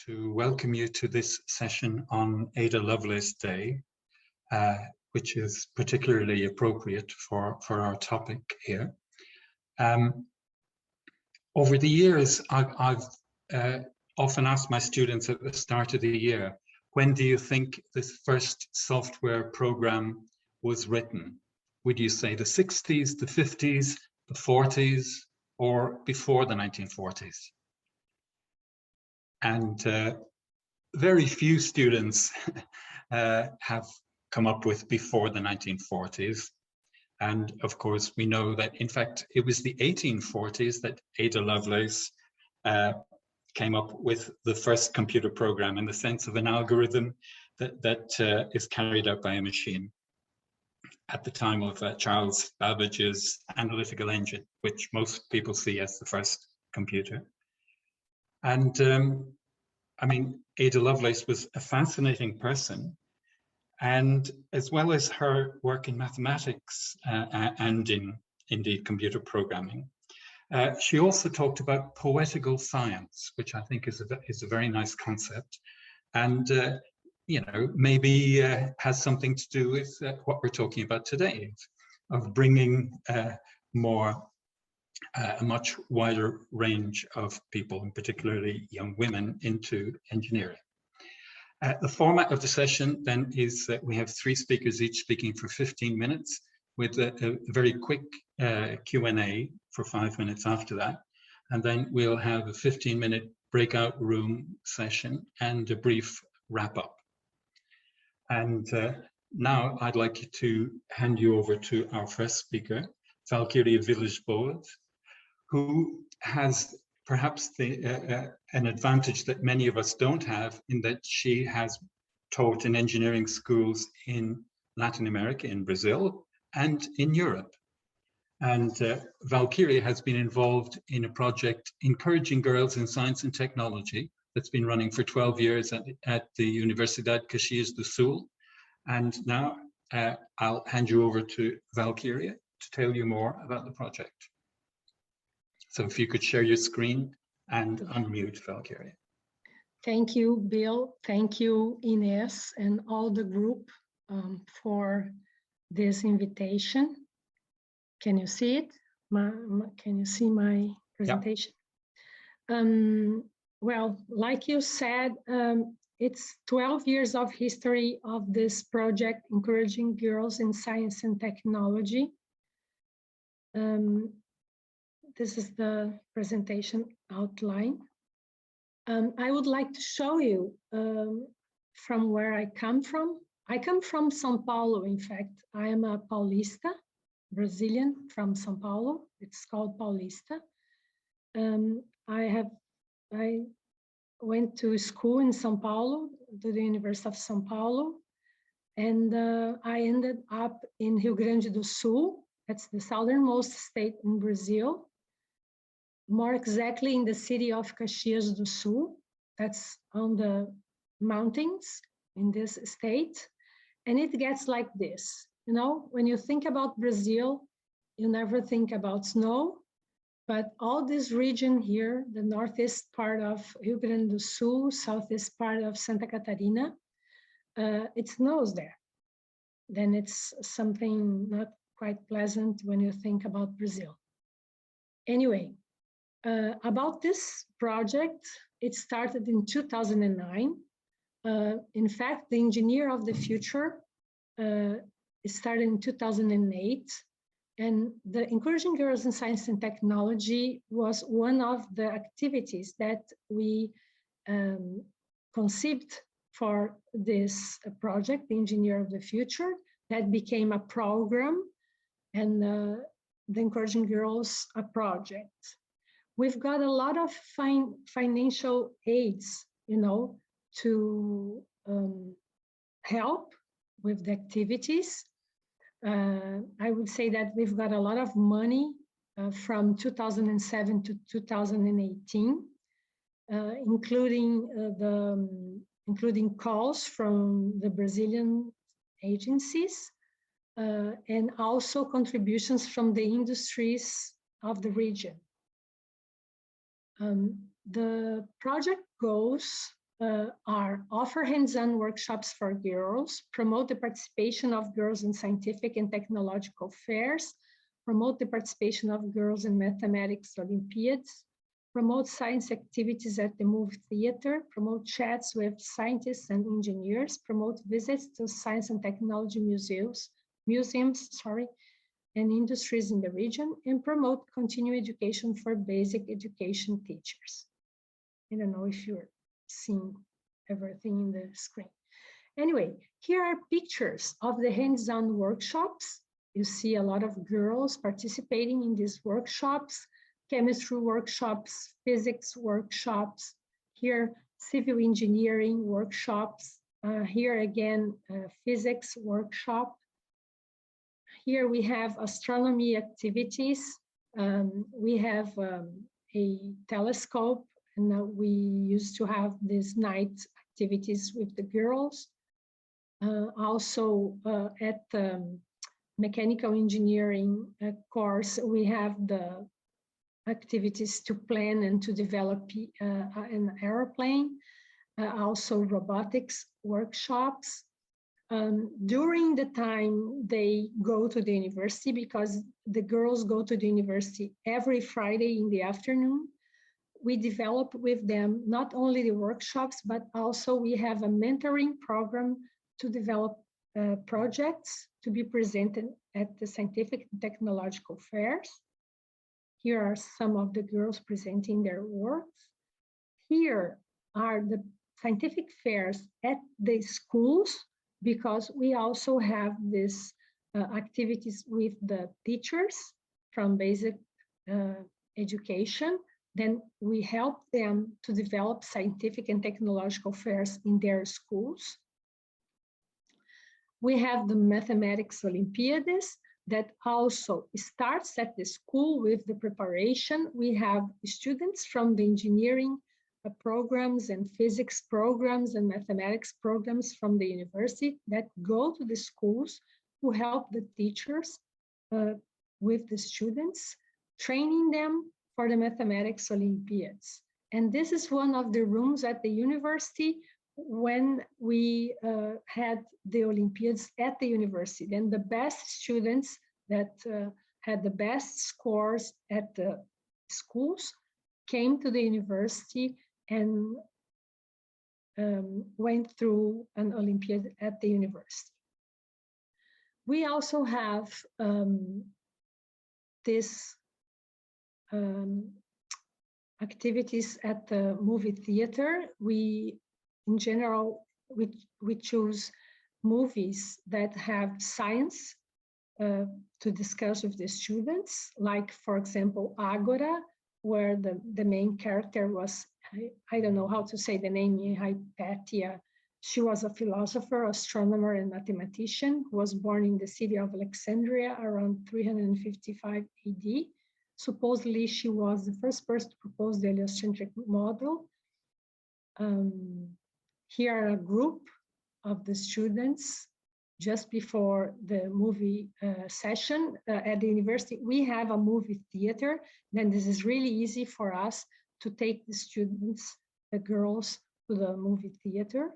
to welcome you to this session on Ada Lovelace Day, which is particularly appropriate for our topic here. Over the years, I've often asked my students at the start of the year, when do you think this first software program was written? Would you say the 60s, the 50s, the 40s, or before the 1940s? And very few students have come up with before the 1940s. And of course, we know that, in fact, it was the 1840s that Ada Lovelace came up with the first computer program, in the sense of an algorithm that is carried out by a machine, at the time of Charles Babbage's analytical engine, which most people see as the first computer. And I mean, Ada Lovelace was a fascinating person. And as well as her work in mathematics and in, indeed, computer programming, she also talked about poetical science, which I think is a very nice concept. And, you know, maybe has something to do with what we're talking about today, of bringing a much wider range of people, and particularly young women, into engineering. The format of the session then is that we have 3 speakers, each speaking for 15 minutes, with a very quick Q&A for 5 minutes after that. And then we'll have a 15-minute breakout room session and a brief wrap-up. And now I'd like to hand you over to our first speaker, Valkyrie Village-Boot, who has perhaps an advantage that many of us don't have, in that she has taught in engineering schools in Latin America, in Brazil, and in Europe. And Valkyrie has been involved in a project encouraging girls in science and technology that's been running for 12 years at the Universidad Caxias do Sul. And now I'll hand you over to Valkyrie to tell you more about the project. So if you could share your screen and unmute, Valkyrie. Thank you, Bill. Thank you, Ines, and all the group for this invitation. Can you see it? Can you see my presentation? Yep. Well, like you said, it's 12 years of history of this project, encouraging girls in science and technology. This is the presentation outline. I would like to show you from where I come from. I come from São Paulo, in fact. I am a Paulista, Brazilian from São Paulo. It's called Paulista. I went to school in São Paulo, to the University of São Paulo, and I ended up in Rio Grande do Sul. That's the southernmost state in Brazil. More exactly in the city of Caxias do Sul. That's on the mountains in this state. And it gets like this. You know, when you think about Brazil, you never think about snow, but all this region here, the northeast part of Rio Grande do Sul, southeast part of Santa Catarina, it snows there. Then it's something not quite pleasant when you think about Brazil. Anyway, about this project, it started in 2009. In fact, the Engineer of the Future started in 2008. And the Encouraging Girls in Science and Technology was one of the activities that we conceived for this project, the Engineer of the Future, that became a program, and the Encouraging Girls a project. We've got a lot of financial aids, you know, to help with the activities. I would say that we've got a lot of money from 2007 to 2018, including calls from the Brazilian agencies, and also contributions from the industries of the region. The project goals are offer hands-on workshops for girls, promote the participation of girls in scientific and technological fairs, promote the participation of girls in mathematics Olympiads, promote science activities at the movie theater, promote chats with scientists and engineers, promote visits to science and technology museums, and industries in the region, and promote continuing education for basic education teachers. I don't know if you're seeing everything in the screen. Anyway, here are pictures of the hands-on workshops. You see a lot of girls participating in these workshops, chemistry workshops, physics workshops, here civil engineering workshops, here again, physics workshop. Here we have astronomy activities. We have a telescope, and we used to have these night activities with the girls. Also at the mechanical engineering course, we have the activities to plan and to develop an airplane, also robotics workshops. During the time they go to the university, because the girls go to the university every Friday in the afternoon, we develop with them not only the workshops, but also we have a mentoring program to develop projects to be presented at the scientific and technological fairs. Here are some of the girls presenting their works. Here are the scientific fairs at the schools, because we also have these activities with the teachers from basic education. Then we help them to develop scientific and technological fairs in their schools. We have the mathematics Olympiads that also starts at the school with the preparation. We have students from the engineering programs and physics programs and mathematics programs from the university that go to the schools to help the teachers with the students, training them for the mathematics Olympiads. And this is one of the rooms at the university when we had the Olympiads at the university. Then the best students that had the best scores at the schools came to the university and went through an Olympiad at the university. We also have this activities at the movie theater. In general, we choose movies that have science to discuss with the students, like, for example, Agora, where the main character was, I don't know how to say the name, Hypatia. She was a philosopher, astronomer, and mathematician who was born in the city of Alexandria around 355 AD. Supposedly, she was the first person to propose the heliocentric model. Here are a group of the students just before the movie session at the university. We have a movie theater. Then this is really easy for us to take the students, the girls, to the movie theater.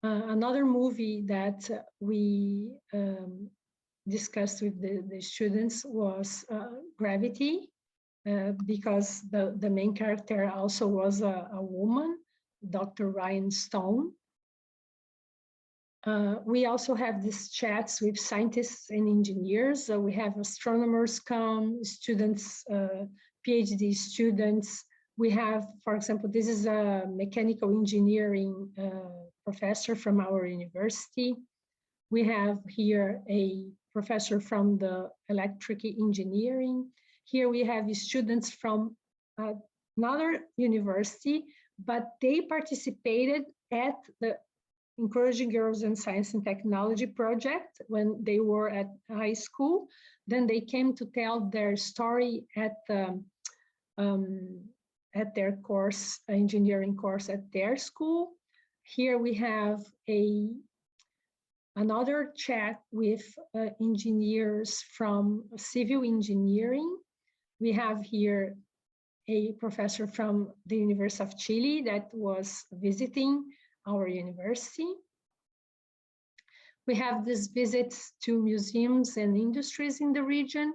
Another movie that we discussed with the students was Gravity, because the main character also was a woman, Dr. Ryan Stone. We also have these chats with scientists and engineers. We have astronomers come, students, PhD students. We have, for example, this is a mechanical engineering professor from our university. We have here a professor from the electric engineering. Here we have students from another university, but they participated at the Encouraging Girls in Science and Technology project when they were at high school. Then they came to tell their story at their course, engineering course at their school. Here we have another chat with engineers from civil engineering. We have here a professor from the University of Chile that was visiting our university. We have these visits to museums and industries in the region.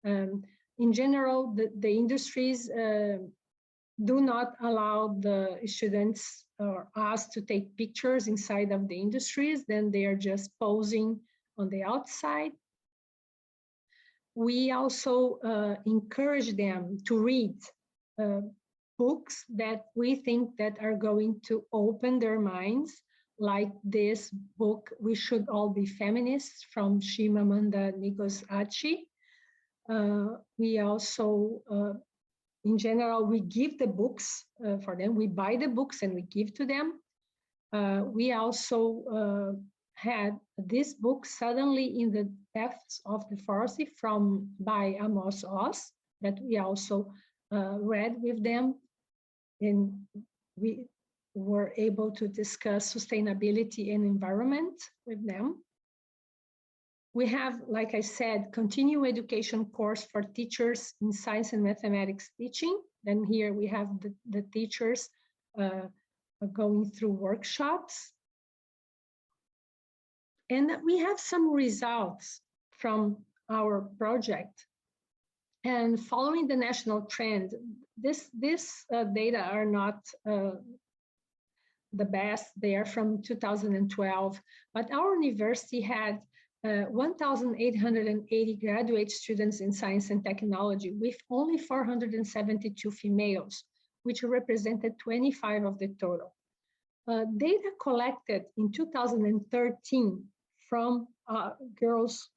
In general, the industries do not allow the students or us to take pictures inside of the industries, then they are just posing on the outside. We also encourage them to read books that we think that are going to open their minds, like this book, We Should All Be Feminists, from Chimamanda Ngozi Adichie. We also, in general, we give the books for them. We buy the books and we give to them. We also had this book, Suddenly in the Depths of the Forest, by Amos Oz, that we also read with them. And we were able to discuss sustainability and environment with them. We have, like I said, continuing education course for teachers in science and mathematics teaching. Then here we have the teachers going through workshops. And we have some results from our project. And following the national trend, this data are not the best. They are from 2012, but our university had 1,880 graduate students in science and technology, with only 472 females, which represented 25% of the total. Data collected in 2013 from girls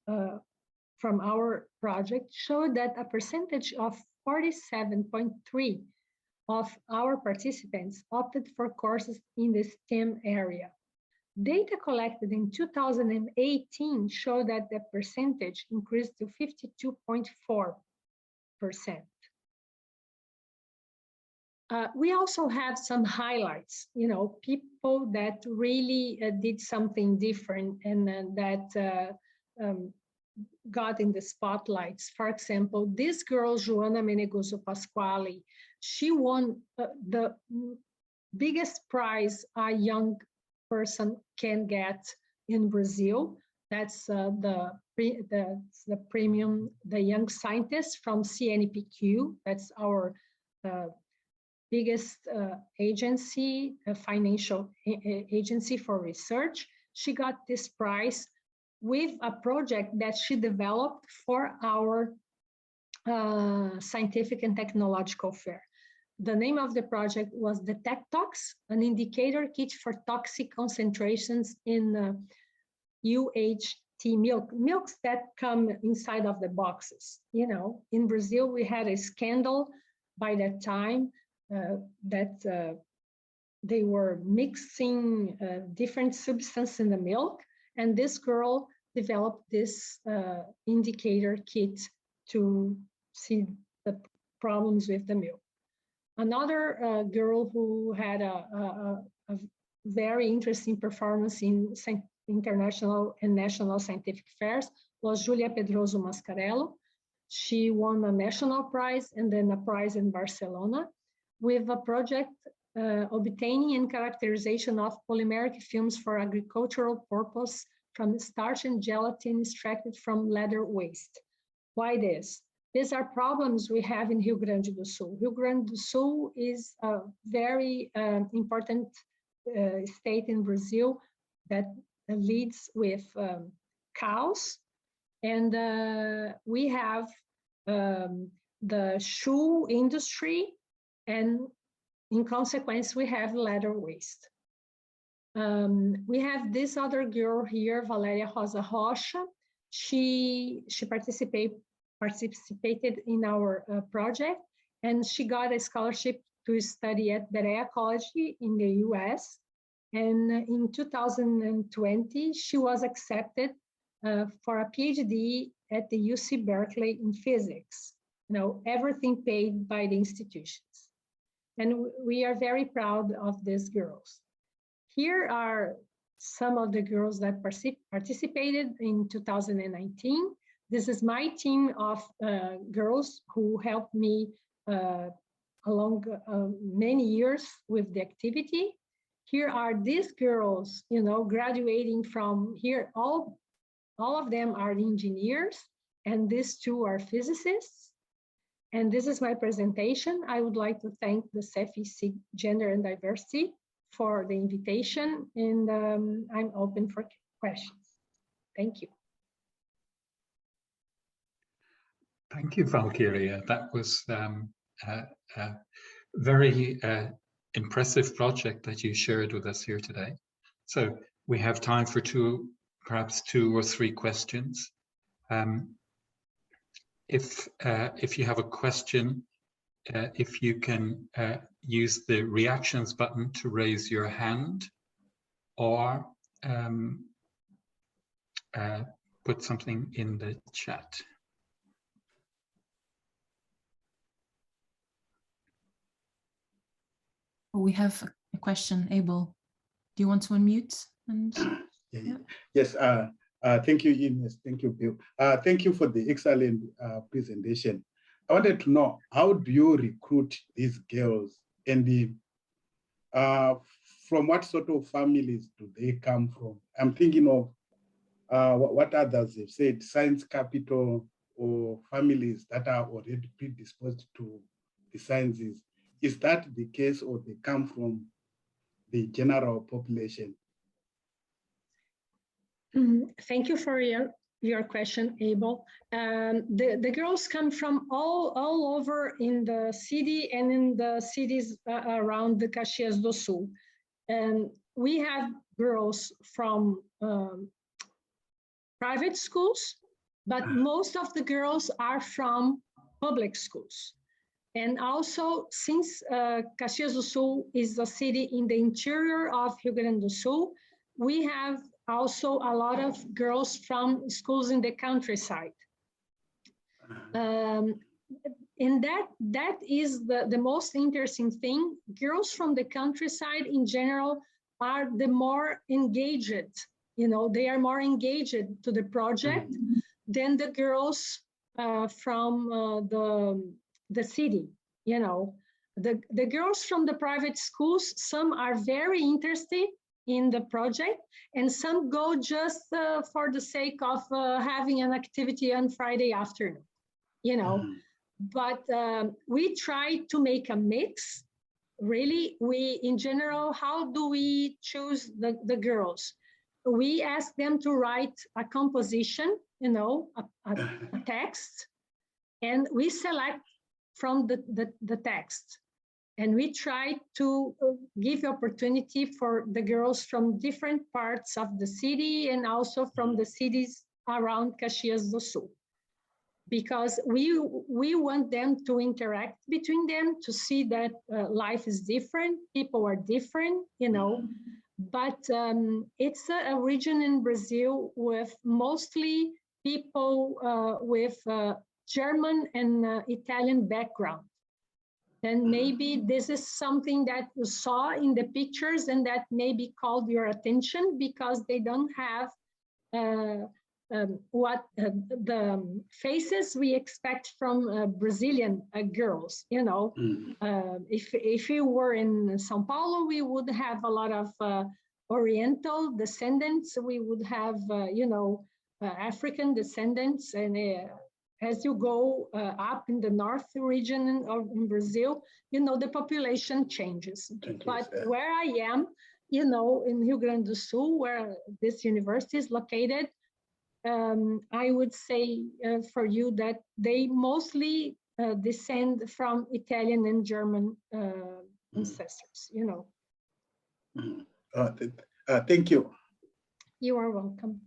from our project showed that a percentage of 47.3% of our participants opted for courses in the STEM area. Data collected in 2018 showed that the percentage increased to 52.4%. We also have some highlights, people that really did something different and that got in the spotlights. For example, this girl, Joana Menegoso Pasquale, she won the biggest prize a young person can get in Brazil. That's the premium, the Young Scientist from CNPq. That's our biggest agency, a financial agency for research. She got this prize with a project that she developed for our scientific and technological fair. The name of the project was the Tech Talks, an indicator kit for toxic concentrations in UHT milks that come inside of the boxes. In Brazil, we had a scandal by that time that they were mixing different substances in the milk, and this girl developed this indicator kit to see the problems with the milk. Another girl who had a very interesting performance in international and national scientific fairs was Julia Pedroso Mascarello. She won a national prize and then a prize in Barcelona with a project obtaining and characterization of polymeric films for agricultural purpose from starch and gelatin extracted from leather waste. Why this? These are problems we have in Rio Grande do Sul. Rio Grande do Sul is a very important state in Brazil that leads with cows. And we have the shoe industry, and in consequence, we have leather waste. We have this other girl here, Valeria Rosa Rocha. She participated in our project, and she got a scholarship to study at Berea College in the US. And in 2020, she was accepted for a PhD at the UC Berkeley in physics. Everything paid by the institutions. And we are very proud of these girls. Here are some of the girls that participated in 2019. This is my team of girls who helped me along many years with the activity. Here are these girls, you know, graduating from here. All of them are engineers, and these two are physicists. And this is my presentation. I would like to thank the SEFI Gender and Diversity for the invitation, and I'm open for questions. Thank you. Thank you, Valkyria. That was a very impressive project that you shared with us here today. So we have time for perhaps two or three questions. If you have a question, if you can use the reactions button to raise your hand, or put something in the chat. We have a question. Abel, do you want to unmute? And yeah. Yes. Thank you, Ines. Thank you, Bill. Thank you for the excellent presentation. I wanted to know, how do you recruit these girls, and from what sort of families do they come from? I'm thinking of what others have said, science capital, or families that are already predisposed to the sciences. Is that the case, or they come from the general population? Thank you for your question, Abel. The girls come from all over in the city and in the cities around the Caxias do Sul. And we have girls from private schools, but most of the girls are from public schools. And also, since Caxias do Sul is a city in the interior of Rio Grande do Sul, we have also a lot of girls from schools in the countryside. And that is the most interesting thing. Girls from the countryside in general are the more engaged, you know, they are more engaged to the project than the girls from the city, you know. The girls from the private schools, some are very interested in the project, and some go just for the sake of having an activity on Friday afternoon, you know. But we try to make a mix. Really, in general, how do we choose the girls? We ask them to write a composition, you know, a text, and we select from the text. And we try to give opportunity for the girls from different parts of the city and also from the cities around Caxias do Sul. Because we want them to interact between them, to see that life is different, people are different, you know. But it's a region in Brazil with mostly people with German and Italian background. And maybe this is something that you saw in the pictures and that maybe called your attention, because they don't have the faces we expect from Brazilian girls, you know. If we were in Sao Paulo, we would have a lot of Oriental descendants. We would have, you know, African descendants. And as you go up in the north region of Brazil, you know, the population changes. But where I am, you know, in Rio Grande do Sul, where this university is located, I would say for you that they mostly descend from Italian and German ancestors, you know. Thank you. You are welcome.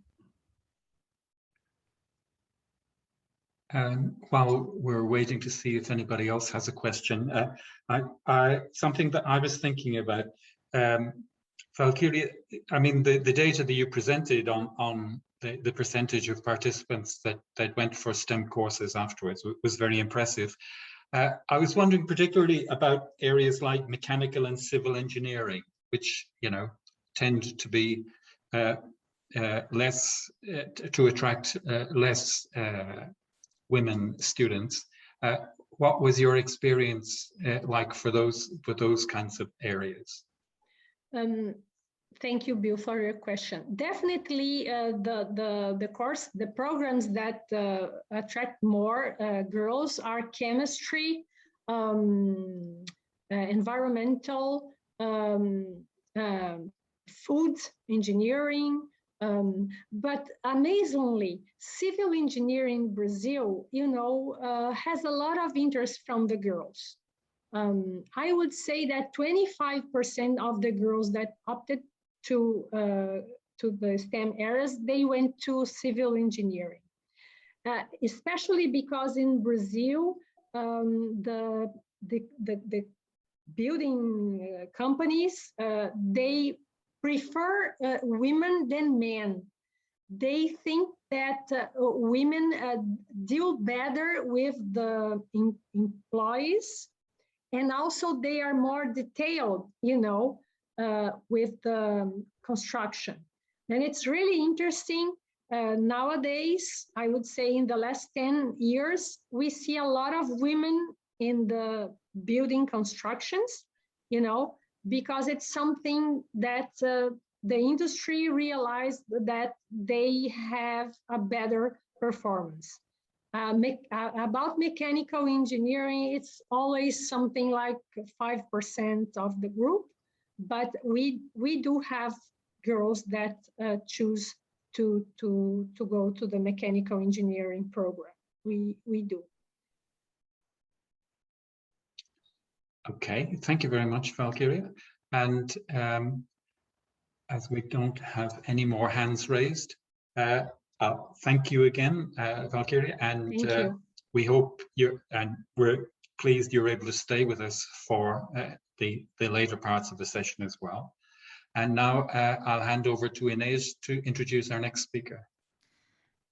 While we're waiting to see if anybody else has a question, something that I was thinking about, Valkyria, I mean, the data that you presented on the percentage of participants that went for STEM courses afterwards was very impressive. I was wondering particularly about areas like mechanical and civil engineering, which, you know, tend to be less, to attract less women students. what was your experience like for those kinds of areas? Thank you, Bill, for your question. Definitely, the programs that attract more girls are chemistry, environmental, food engineering, but amazingly, civil engineering in Brazil, has a lot of interest from the girls. I would say that 25% of the girls that opted to the STEM areas, they went to civil engineering, especially because in Brazil, the building companies, they prefer women than men. They think that women deal better with the employees, and also they are more detailed, with the construction. And it's really interesting. Nowadays, I would say in the last 10 years, we see a lot of women in the building constructions, because it's something that the industry realized that they have a better performance. About mechanical engineering, it's always something like 5% of the group, but we do have girls that choose to go to the mechanical engineering program. We do. Okay, thank you very much, Valkyria. And as we don't have any more hands raised, thank you again, Valkyria, and Thank you. we hope we're pleased you're able to stay with us for the later parts of the session as well. And now I'll hand over to Inez to introduce our next speaker.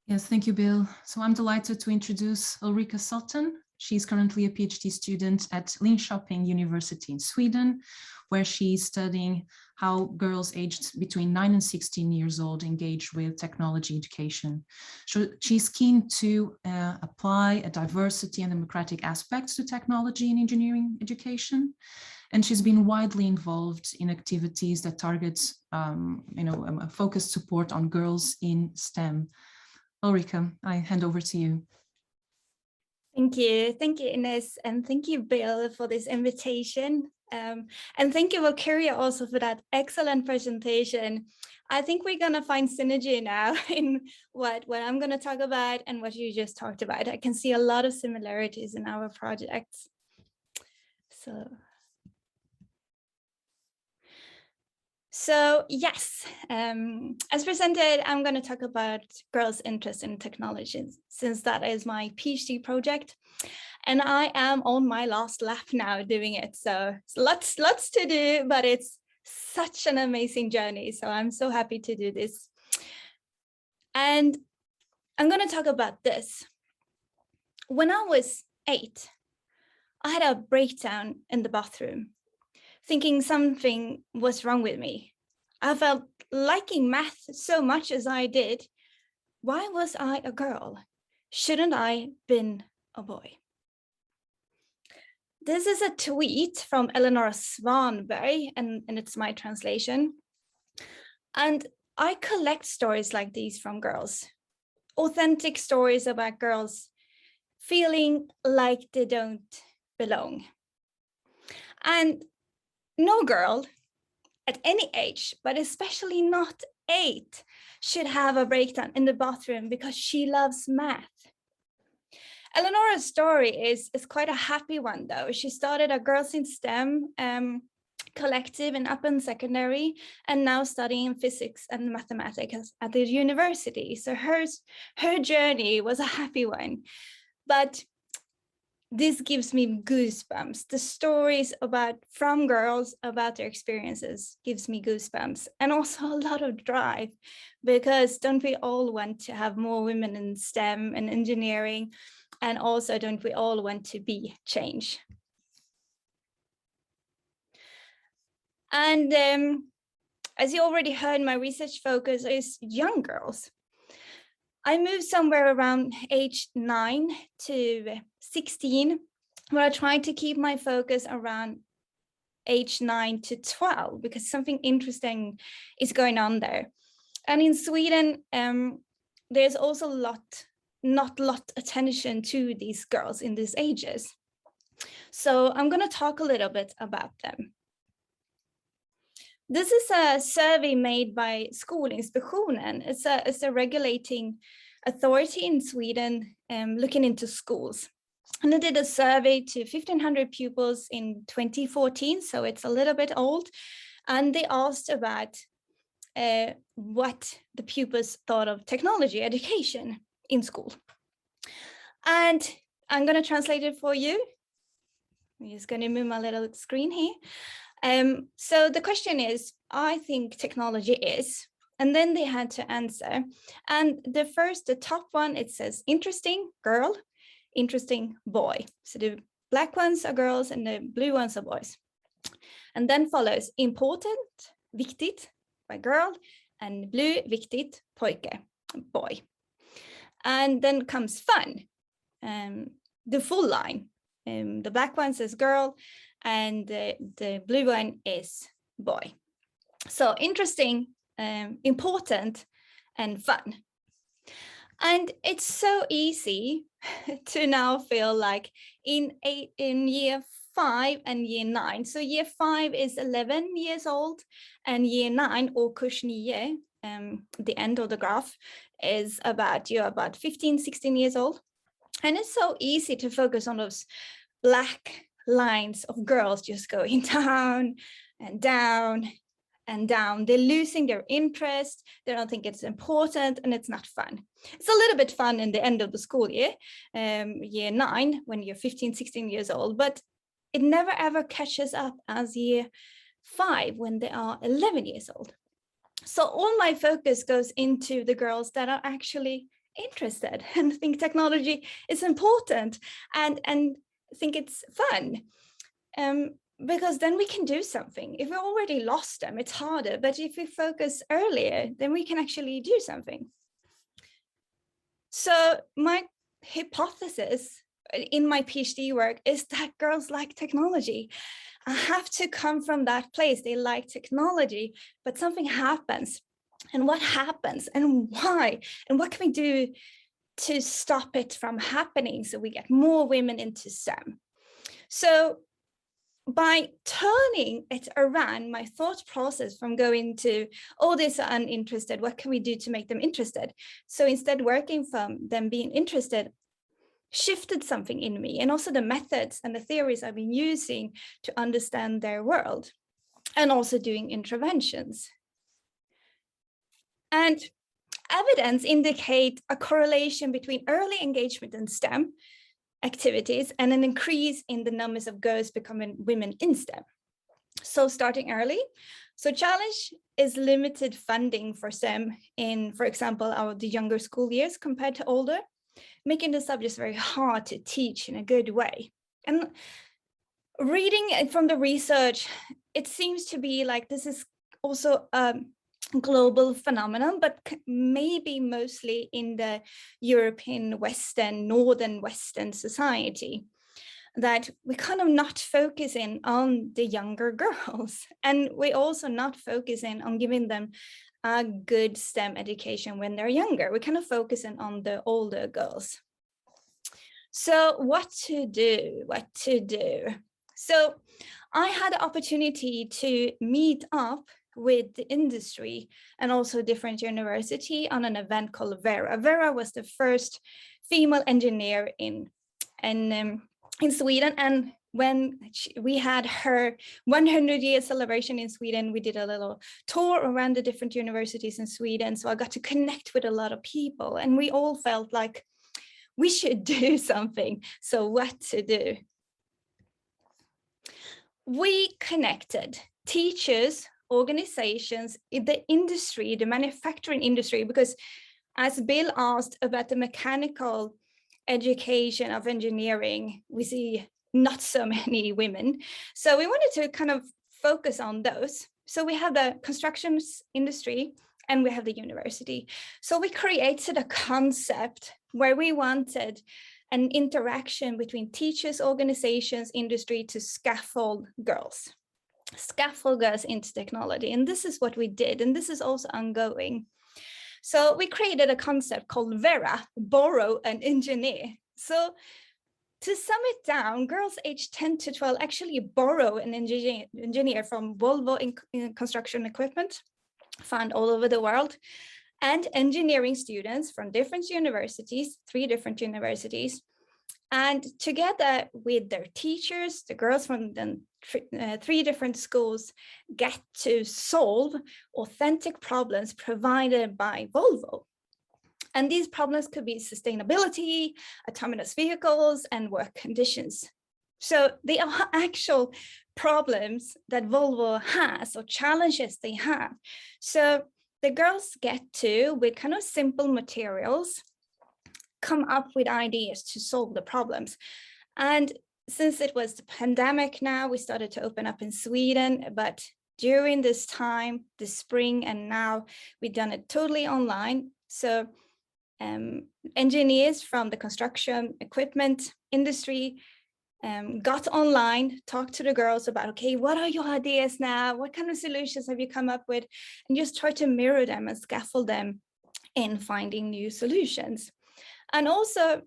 Yes, thank you, Bill. So I'm delighted to introduce Elrika Sultan. She's currently a PhD student at Linköping University in Sweden, where she's studying how girls aged between 9 and 16 years old engage with technology education. So she's keen to apply a diversity and democratic aspects to technology and engineering education. And she's been widely involved in activities that target a focused support on girls in STEM. Ulrika, I hand over to you. Thank you, Ines, and thank you, Bill, for this invitation. And thank you, Valkyria, also for that excellent presentation. I think we're going to find synergy now in what I'm going to talk about and what you just talked about. I can see a lot of similarities in our projects. So yes, as presented, I'm going to talk about girls' interest in technology, since that is my PhD project. And I am on my last lap now doing it. So lots to do, but it's such an amazing journey. So I'm so happy to do this. And I'm going to talk about this. When I was 8, I had a breakdown in the bathroom, thinking something was wrong with me. I felt liking math so much as I did. Why was I a girl? Shouldn't I been a boy? This is a tweet from Eleanor Svanberg, and it's my translation. And I collect stories like these from girls, authentic stories about girls feeling like they don't belong. And no girl at any age, but especially not 8, should have a breakdown in the bathroom because she loves math. Eleanor's story is quite a happy one, though. She started a Girls in STEM collective in upper secondary and now studying physics and mathematics at the university. So her journey was a happy one. But this gives me goosebumps. The stories from girls about their experiences gives me goosebumps, and also a lot of drive, because don't we all want to have more women in STEM and engineering? And also, don't we all want to be change? And as you already heard, my research focus is young girls. I moved somewhere around age 9 to 16 but I tried to keep my focus around age 9 to 12 because something interesting is going on there. And in Sweden, there's also not a lot attention to these girls in these ages. So I'm going to talk a little bit about them. This is a survey made by Skolinspektionen. It's a regulating authority in Sweden looking into schools. And they did a survey to 1,500 pupils in 2014, so it's a little bit old. And they asked about what the pupils thought of technology education in school. And I'm going to translate it for you. I'm just going to move my little screen here. So the question is, I think technology is, and then they had to answer. And the top one, it says interesting girl, interesting boy. So the black ones are girls and the blue ones are boys. And then follows important, viktigt, by girl, and blue, viktigt, pojke, boy. And then comes fun, the full line. The black one says girl, and the blue one is boy. So interesting, important, and fun. And it's so easy to now feel like in year 5 and year 9. So year 5 is 11 years old, and year 9, or kurs 9, the end of the graph, is you're about 15, 16 years old. And it's so easy to focus on those black lines of girls just going down and down and down. They're losing their interest. They don't think it's important, and it's not fun. It's a little bit fun in the end of the school year, year 9, when you're 15, 16 years old, but it never ever catches up as year 5 when they are 11 years old. So all my focus goes into the girls that are actually interested and think technology is important and think it's fun. Because then we can do something. If we already lost them, it's harder. But if we focus earlier, then we can actually do something. So my hypothesis in my PhD work is that girls like technology. I have to come from that place. They like technology, but something happens. And what happens and why? And what can we do to stop it from happening so we get more women into STEM? So by turning it around, my thought process from going to, oh, these are uninterested, what can we do to make them interested? So instead working from them being interested, shifted something in me, and also the methods and the theories I've been using to understand their world, and also doing interventions. And evidence indicate a correlation between early engagement in STEM activities and an increase in the numbers of girls becoming women in STEM. So starting early. So challenge is limited funding for STEM in, for example, the younger school years compared to older, making the subjects very hard to teach in a good way. And reading from the research, it seems to be like this is also a global phenomenon, but maybe mostly in the European Northern Western society, that we're kind of not focusing on the younger girls. And we're also not focusing on giving them a good STEM education when they're younger. We're kind of focusing on the older girls. So what to do? So I had the opportunity to meet up with the industry and also different university on an event called Vera. Vera was the first female engineer in Sweden. And when we had her 100-year celebration in Sweden, we did a little tour around the different universities in Sweden. So I got to connect with a lot of people, and we all felt like we should do something. So what to do? We connected teachers, organizations, the industry, the manufacturing industry, because as Bill asked about the mechanical education of engineering, we see not so many women. So we wanted to kind of focus on those. So we have the construction industry and we have the university. So we created a concept where we wanted an interaction between teachers, organizations, industry to scaffold girls into technology. And this is what we did. And this is also ongoing. So we created a concept called VERA, borrow and engineer. So to sum it down, girls aged 10 to 12 actually borrow an engineer from Volvo in construction equipment found all over the world, and engineering students from different universities, 3 different universities. And together with their teachers, the girls from the 3 different schools get to solve authentic problems provided by Volvo. And these problems could be sustainability, autonomous vehicles, and work conditions. So they are actual problems that Volvo has, or challenges they have. So the girls get to, with kind of simple materials, come up with ideas to solve the problems. And since it was the pandemic now, we started to open up in Sweden, but during this time, this spring and now, we've done it totally online. So engineers from the construction equipment industry got online, talked to the girls about, okay, what are your ideas now? What kind of solutions have you come up with? And just try to mirror them and scaffold them in finding new solutions. And also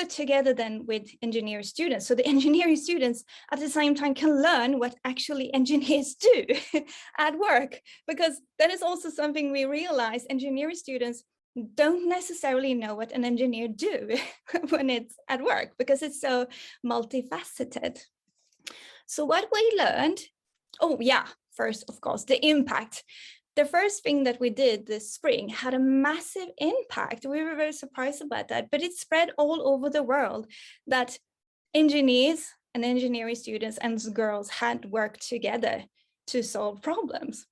together then with engineering students. So the engineering students at the same time can learn what actually engineers do at work, because that is also something we realize. Engineering students don't necessarily know what an engineer do when it's at work, because it's so multifaceted. So what we learned, first, of course, the impact. The first thing that we did this spring had a massive impact. We were very surprised about that, but it spread all over the world that engineers and engineering students and girls had worked together to solve problems.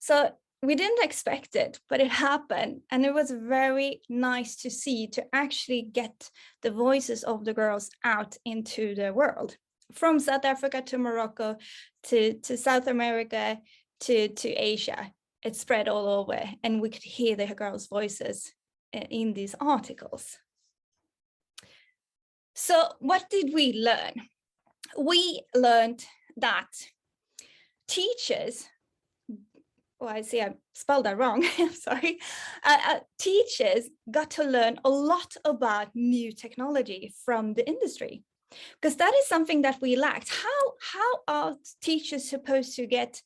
So we didn't expect it, but it happened. And it was very nice to see, to actually get the voices of the girls out into the world, from South Africa to Morocco, to South America, to Asia. It spread all over, and we could hear the girls' voices in these articles. So what did we learn? We learned that teachers, I see I spelled that wrong, I'm sorry. Teachers got to learn a lot about new technology from the industry, because that is something that we lacked. How are teachers supposed to get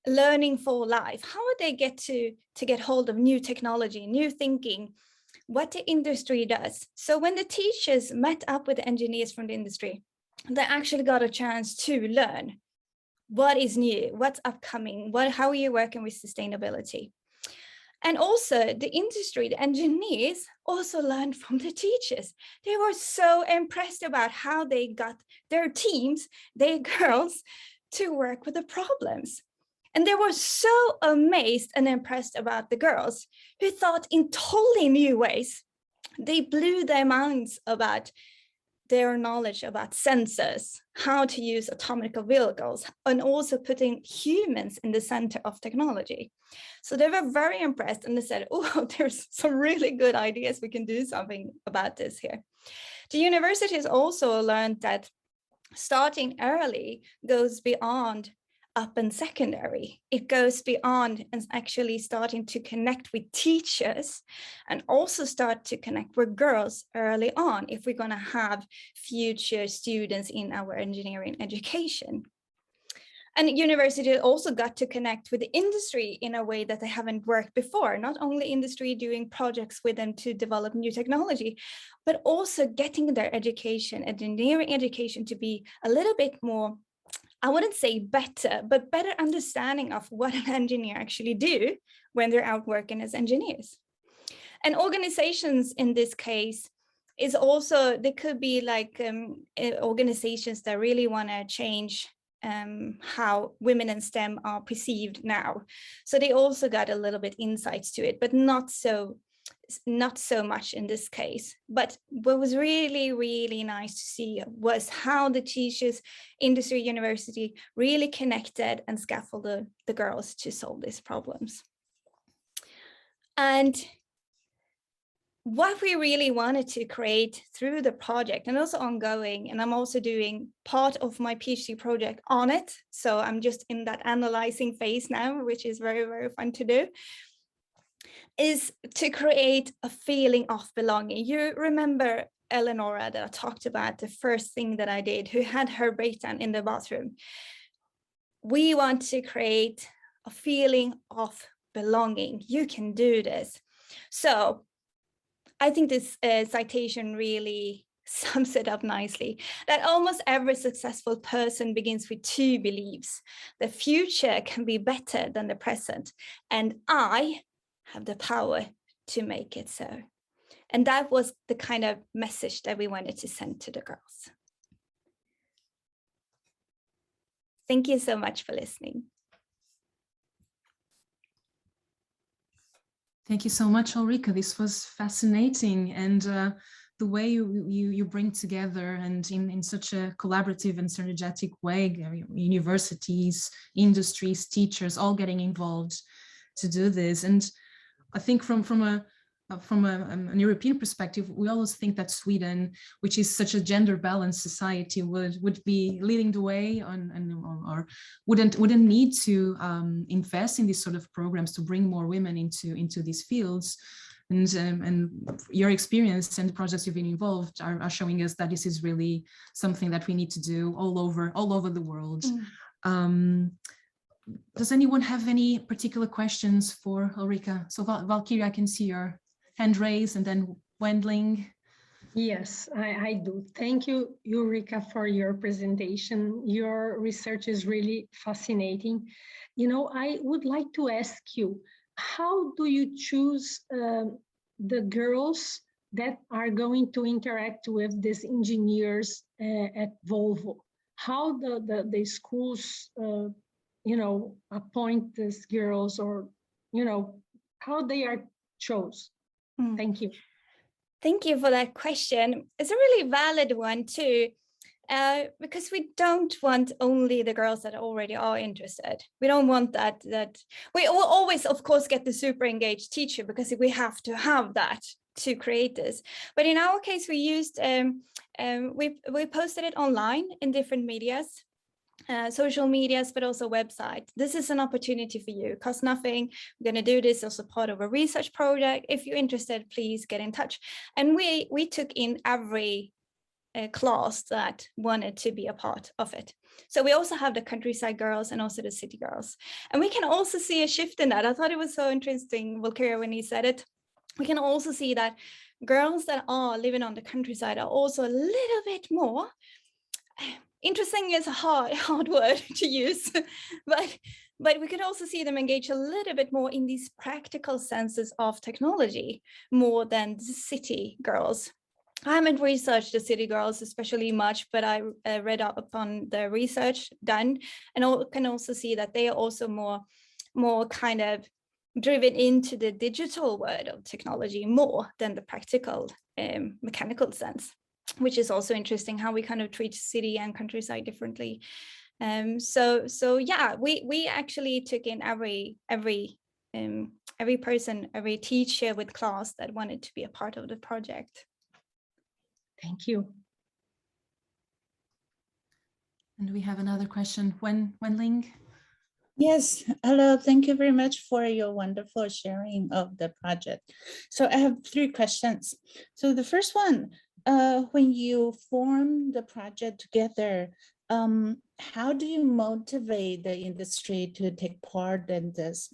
learning for life? How would they get to get hold of new technology, new thinking, what the industry does? So when the teachers met up with the engineers from the industry, they actually got a chance to learn what is new, what's upcoming, how are you working with sustainability? And also the industry, the engineers also learned from the teachers. They were so impressed about how they got their teams, their girls, to work with the problems. And they were so amazed and impressed about the girls who thought in totally new ways. They blew their minds about their knowledge about sensors, how to use autonomous vehicles, and also putting humans in the center of technology. So they were very impressed, and they said, oh, there's some really good ideas. We can do something about this here. The universities also learned that starting early goes beyond up and secondary. It goes beyond and actually starting to connect with teachers, and also start to connect with girls early on if we're going to have future students in our engineering education. And university also got to connect with the industry in a way that they haven't worked before. Not only industry doing projects with them to develop new technology, but also getting their education, engineering education, to be a little bit more, I wouldn't say better, but better understanding of what an engineer actually do when they're out working as engineers. And organizations in this case is also, they could be like organizations that really want to change how women in STEM are perceived now. So they also got a little bit insights to it, but not so much in this case. But what was really, really nice to see was how the teachers, industry, university really connected and scaffolded the girls to solve these problems. And what we really wanted to create through the project, and also ongoing, and I'm also doing part of my PhD project on it. So I'm just in that analyzing phase now, which is very, very fun to do, is to create a feeling of belonging. You remember Eleonora that I talked about, the first thing that I did, who had her breakdown in the bathroom. We want to create a feeling of belonging. You can do this. So I think this citation really sums it up nicely, that almost every successful person begins with two beliefs. The future can be better than the present, and I have the power to make it so. And that was the kind of message that we wanted to send to the girls. Thank you so much for listening. Thank you so much, Ulrika. This was fascinating, and the way you bring together, and in such a collaborative and synergetic way, universities, industries, teachers, all getting involved to do this. And I think from an European perspective, we always think that Sweden, which is such a gender balanced society, would be leading the way or wouldn't need to invest in these sort of programs to bring more women into these fields. And your experience and the projects you've been involved are showing us that this is really something that we need to do all over the world. Does anyone have any particular questions for Ulrika? So Valkyria, I can see your hand raised, and then Wendling. Yes, I do. Thank you, Ulrika, for your presentation. Your research is really fascinating. You know, I would like to ask you, how do you choose the girls that are going to interact with these engineers at Volvo? How the schools, you know, appoint these girls, or, you know, how they are chosen? Thank you. Thank you for that question. It's a really valid one too, because we don't want only the girls that already are interested. We don't want that we will always, of course, get the super engaged teacher, because we have to have that to create this. But in our case, we used we posted it online in different medias. Social medias, but also website. This is an opportunity for you. Cost nothing. We're going to do this as a part of a research project. If you're interested, please get in touch. And we took in every class that wanted to be a part of it. So we also have the countryside girls and also the city girls. And we can also see a shift in that. I thought it was so interesting, Valkyria, when he said it. We can also see that girls that are living on the countryside are also a little bit more interesting is a hard word to use, but we could also see them engage a little bit more in these practical senses of technology, more than the city girls. I haven't researched the city girls especially much, but I read up upon the research done, and can also see that they are also more kind of driven into the digital world of technology more than the practical mechanical sense, which is also interesting how we kind of treat city and countryside differently. So yeah, we actually took in every person, every teacher with class that wanted to be a part of the project. Thank you. And we have another question. Wenling? Yes, hello. Thank you very much for your wonderful sharing of the project. So I have 3 questions. So the first one, when you form the project together, how do you motivate the industry to take part in this?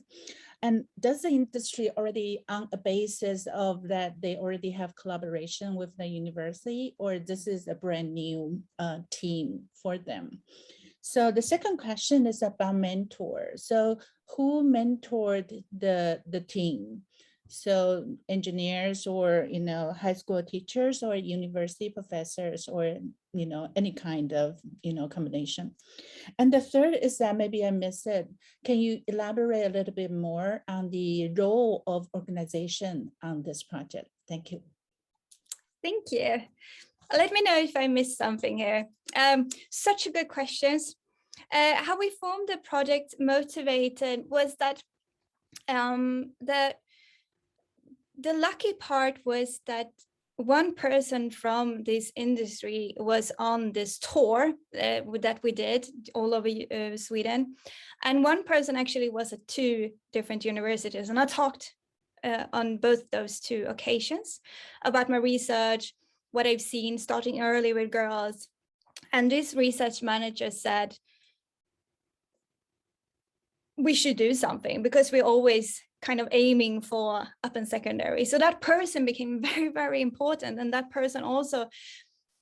And does the industry already, on a basis of that, they already have collaboration with the university, or this is a brand new team for them? So the second question is about mentors. So who mentored the team? So engineers, or high school teachers, or university professors, or any kind of combination. And the third is that maybe I missed it. Can you elaborate a little bit more on the role of organization on this project? Thank you. Thank you. Let me know if I missed something here. Such a good questions. How we formed the project motivated was that the lucky part was that one person from this industry was on this tour that we did all over Sweden. And one person actually was at 2 different universities. And I talked on both those 2 occasions about my research, what I've seen starting early with girls. And this research manager said, we should do something because we're always kind of aiming for up in secondary. So that person became very, very important. And that person also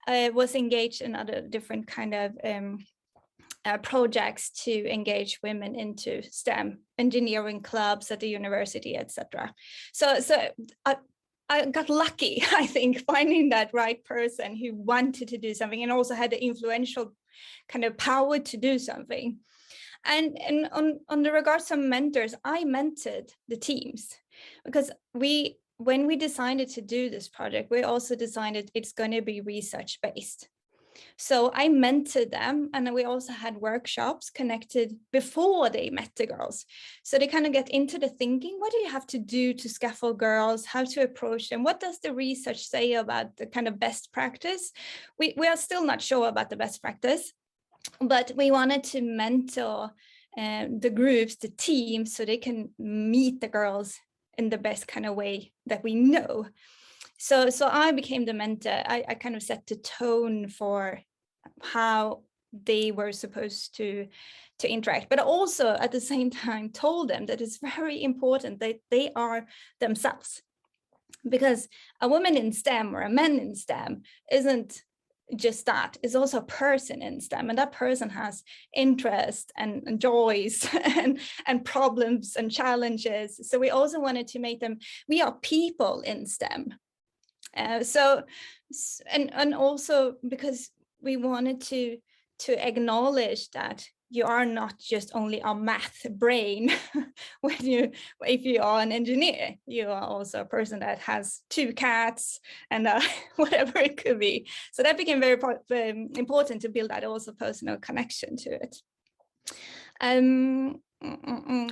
was engaged in other different kind of projects to engage women into STEM, engineering clubs at the university, etc. So I got lucky, I think, finding that right person who wanted to do something and also had the influential kind of power to do something. And on the regards of mentors, I mentored the teams because when we decided to do this project, we also decided it's going to be research based. So I mentored them, and we also had workshops connected before they met the girls. So they kind of get into the thinking, what do you have to do to scaffold girls, how to approach them? What does the research say about the kind of best practice? We are still not sure about the best practice, but we wanted to mentor the groups, the teams, so they can meet the girls in the best kind of way that we know. So I became the mentor. I kind of set the tone for how they were supposed to interact, but also at the same time told them that it's very important that they are themselves, because a woman in STEM or a man in STEM isn't just that, is also a person in STEM, and that person has interests and joys and problems and challenges. So we also wanted to make them, we are people in STEM. And also because we wanted to acknowledge that you are not just only a math brain if you are an engineer, you are also a person that has 2 cats and whatever it could be. So that became very important to build that also personal connection to it.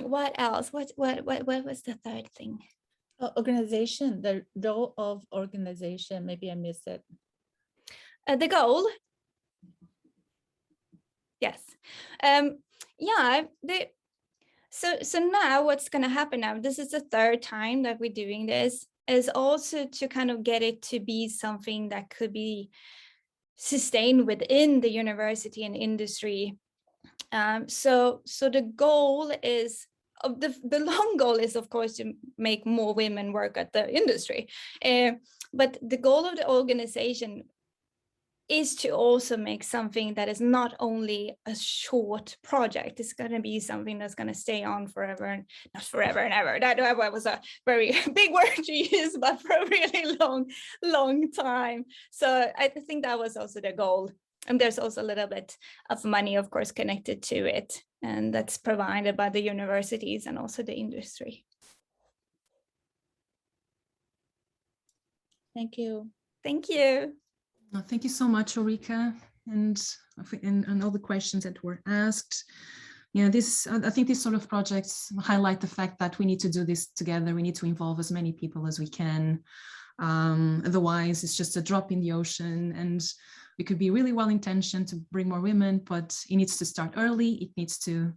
What else? What was the third thing? Organization, the role of organization. Maybe I missed it. The goal. Yes. So now what's going to happen now, this is the 3rd time that we're doing this, is also to kind of get it to be something that could be sustained within the university and industry. So the goal is, the long goal is, of course, to make more women work at the industry. But the goal of the organization is to also make something that is not only a short project. It's going to be something that's going to stay on forever, and not forever and ever. That was a very big word to use, but for a really long time. So I think that was also the goal. And there's also a little bit of money, of course, connected to it. And that's provided by the universities and also the industry. Thank you. Thank you. Thank you so much, Ulrika, and all the questions that were asked. Yeah, I think these sort of projects highlight the fact that we need to do this together. We need to involve as many people as we can. Otherwise, it's just a drop in the ocean, and we could be really well-intentioned to bring more women, but it needs to start early. It needs to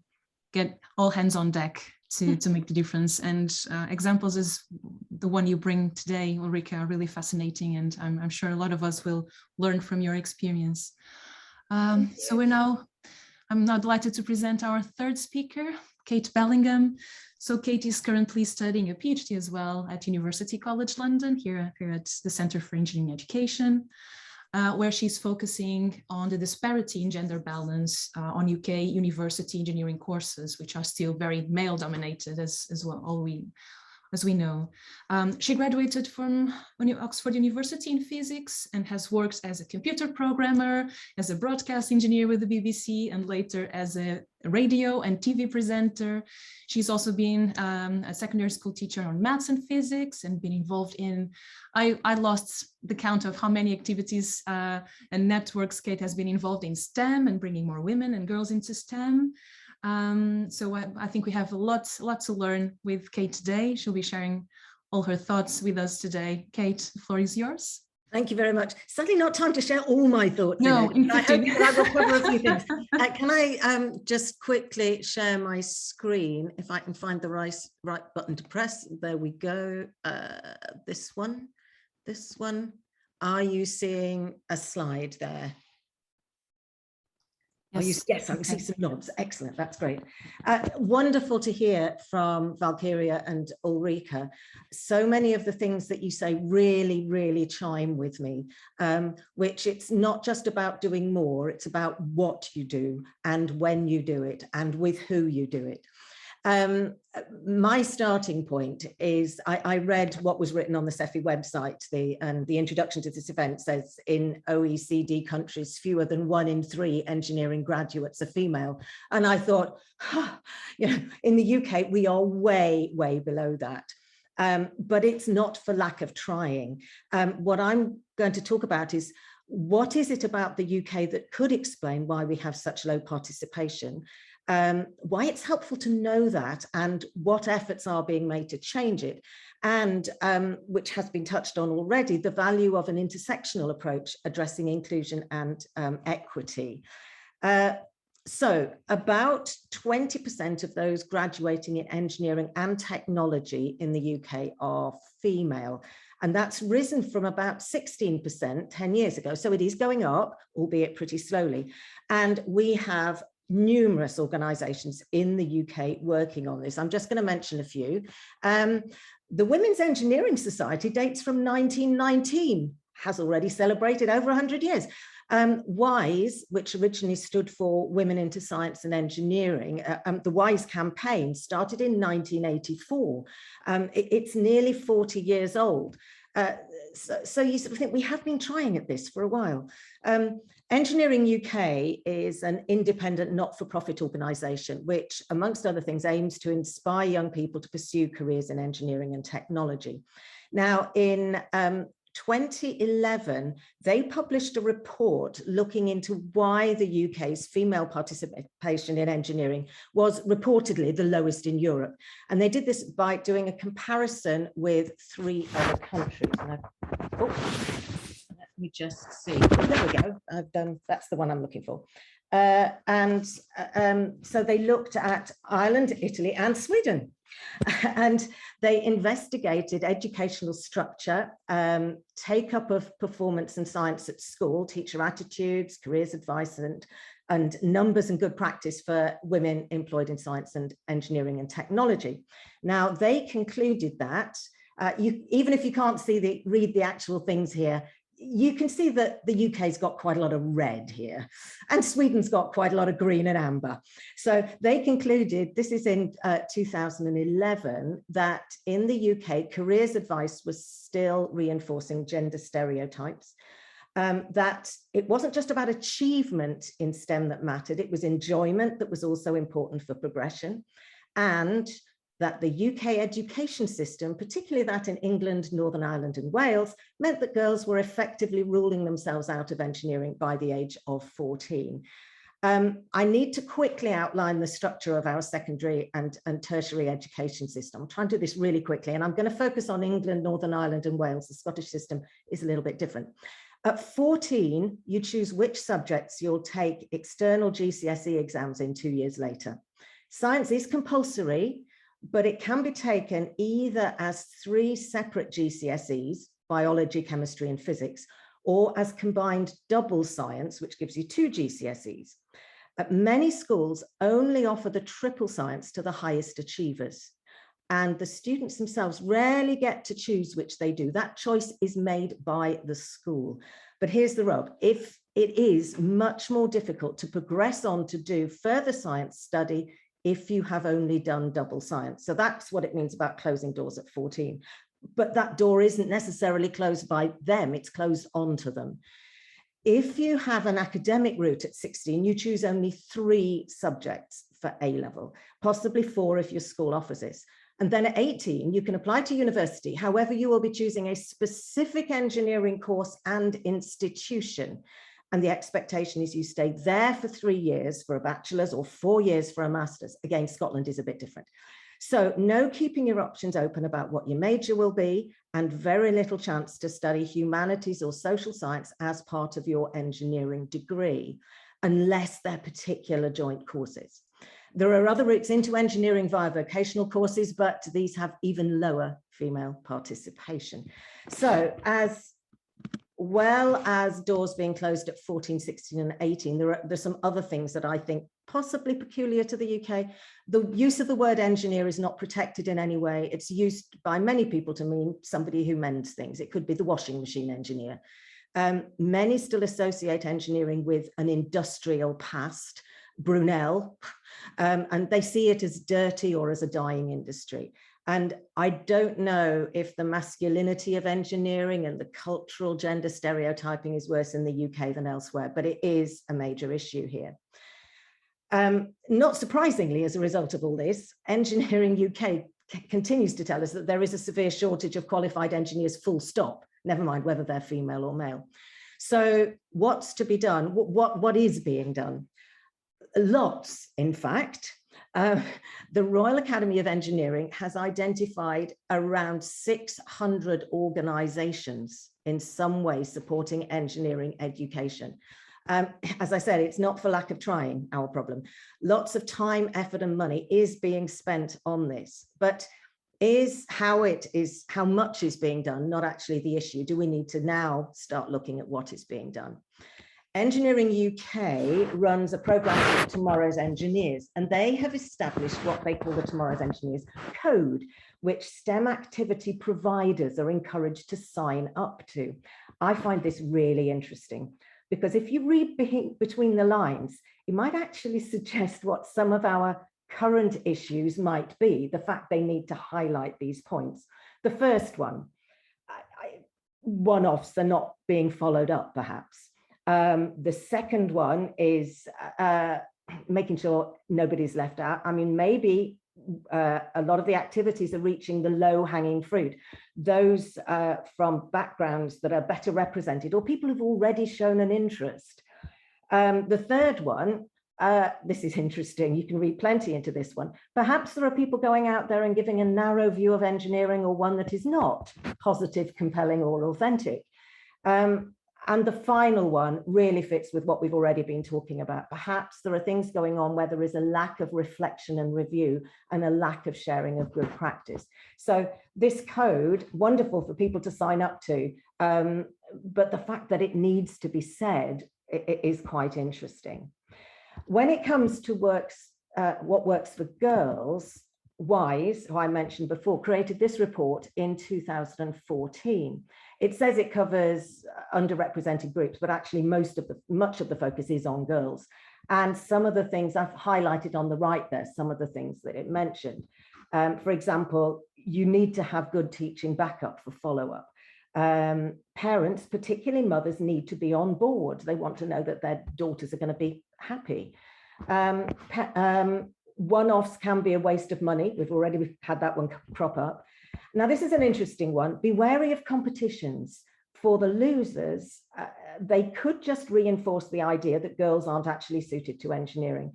get all hands on deck to make the difference. And examples as the one you bring today, Ulrika, are really fascinating, and I'm sure a lot of us will learn from your experience. So I'm now delighted to present our 3rd speaker, Kate Bellingham. So Kate is currently studying a PhD as well at University College London, here at the Centre for Engineering Education, where she's focusing on the disparity in gender balance on UK university engineering courses, which are still very male dominated as well, as we know. She graduated from Oxford University in physics and has worked as a computer programmer, as a broadcast engineer with the BBC, and later as a radio and TV presenter. She's also been a secondary school teacher on maths and physics, and been involved in, I lost the count of how many activities and networks Kate has been involved in STEM and bringing more women and girls into STEM. So I think we have a lot to learn with Kate today. She'll be sharing all her thoughts with us today. Kate, the floor is yours. Thank you very much. Sadly, not time to share all my thoughts. No, in 15. I hope that I will cover a few things. Can I just quickly share my screen, if I can find the right button to press? There we go. This one. Are you seeing a slide there? Yes, yes, I can see some nods. Excellent, that's great. Wonderful to hear from Valkyria and Ulrika. So many of the things that you say really, really chime with me, which it's not just about doing more, it's about what you do and when you do it and with who you do it. My starting point is I read what was written on the SEFI website. The introduction to this event says in OECD countries, fewer than 1 in 3 engineering graduates are female. And I thought, you know, in the UK, we are way, way below that. But it's not for lack of trying. What I'm going to talk about is what is it about the UK that could explain why we have such low participation? Why it's helpful to know that and what efforts are being made to change it, and which has been touched on already, the value of an intersectional approach addressing inclusion and equity. So about 20% of those graduating in engineering and technology in the UK are female. And that's risen from about 16% 10 years ago. So it is going up, albeit pretty slowly. And we have numerous organisations in the UK working on this. I'm just going to mention a few. The Women's Engineering Society dates from 1919, has already celebrated over 100 years. WISE, which originally stood for Women into Science and Engineering, the WISE campaign started in 1984. It's nearly 40 years old. So you sort of think we have been trying at this for a while. Engineering UK is an independent not-for-profit organisation which, amongst other things, aims to inspire young people to pursue careers in engineering and technology. Now, in 2011, they published a report looking into why the UK's female participation in engineering was reportedly the lowest in Europe. And they did this by doing a comparison with 3 other countries. Let me just see. There we go. I've done, that's the one I'm looking for. So they looked at Ireland, Italy, and Sweden. And they investigated educational structure, take-up of performance and science at school, teacher attitudes, careers advice, and numbers and good practice for women employed in science and engineering and technology. Now, they concluded that, even if you can't read the actual things here, you can see that the UK's got quite a lot of red here, and Sweden's got quite a lot of green and amber. So they concluded, this is in 2011, that in the UK, careers advice was still reinforcing gender stereotypes, that it wasn't just about achievement in STEM that mattered, it was enjoyment that was also important for progression, and that the UK education system, particularly that in England, Northern Ireland and Wales, meant that girls were effectively ruling themselves out of engineering by the age of 14. I need to quickly outline the structure of our secondary and tertiary education system. I'm trying to do this really quickly, and I'm going to focus on England, Northern Ireland and Wales. The Scottish system is a little bit different. At 14, you choose which subjects you'll take external GCSE exams in 2 years later. Science is compulsory, but it can be taken either as 3 separate GCSEs, biology, chemistry, and physics, or as combined double science, which gives you 2 GCSEs. Many schools only offer the triple science to the highest achievers, and the students themselves rarely get to choose which they do. That choice is made by the school. But here's the rub. If it is much more difficult to progress on to do further science study if you have only done double science. So that's what it means about closing doors at 14. But that door isn't necessarily closed by them, it's closed onto them. If you have an academic route at 16, you choose only 3 subjects for A-level, possibly 4 if your school offers this. And then at 18, you can apply to university. However, you will be choosing a specific engineering course and institution. And the expectation is you stay there for 3 years for a bachelor's or 4 years for a master's. Again, Scotland is a bit different. So no keeping your options open about what your major will be, and very little chance to study humanities or social science as part of your engineering degree, unless they're particular joint courses. There are other routes into engineering via vocational courses, but these have even lower female participation. So as well as doors being closed at 14, 16 and 18, there's some other things that I think possibly peculiar to the UK. The use of the word engineer is not protected in any way. It's used by many people to mean somebody who mends things. It could be the washing machine engineer. Many still associate engineering with an industrial past, Brunel, and they see it as dirty or as a dying industry. And I don't know if the masculinity of engineering and the cultural gender stereotyping is worse in the UK than elsewhere, but it is a major issue here. Not surprisingly, as a result of all this, Engineering UK continues to tell us that there is a severe shortage of qualified engineers, full stop, never mind whether they're female or male. So what's to be done? What is being done? Lots, in fact. The Royal Academy of Engineering has identified around 600 organizations in some way supporting engineering education. As I said, it's not for lack of trying, our problem. Lots of time, effort and money is being spent on this, but how much is being done not actually the issue? Do we need to now start looking at what is being done? Engineering UK runs a program called Tomorrow's Engineers, and they have established what they call the Tomorrow's Engineers Code, which STEM activity providers are encouraged to sign up to. I find this really interesting because if you read between the lines, it might actually suggest what some of our current issues might be, the fact they need to highlight these points. The first one, one-offs are not being followed up, perhaps. The second one is making sure nobody's left out. I mean, maybe a lot of the activities are reaching the low-hanging fruit, those from backgrounds that are better represented or people who've already shown an interest. The third one, this is interesting, you can read plenty into this one. Perhaps there are people going out there and giving a narrow view of engineering or one that is not positive, compelling or authentic. And the final one really fits with what we've already been talking about. Perhaps there are things going on where there is a lack of reflection and review and a lack of sharing of good practice. So this code, wonderful for people to sign up to, but the fact that it needs to be said is quite interesting. When it comes to what works for girls, WISE, who I mentioned before, created this report in 2014. It says it covers underrepresented groups, but actually much of the focus is on girls. And some of the things I've highlighted on the right there, some of the things that it mentioned. For example, you need to have good teaching backup for follow-up. Parents, particularly mothers, need to be on board. They want to know that their daughters are going to be happy. One-offs can be a waste of money. We've already had that one crop up. Now, this is an interesting one. Be wary of competitions. For the losers, they could just reinforce the idea that girls aren't actually suited to engineering.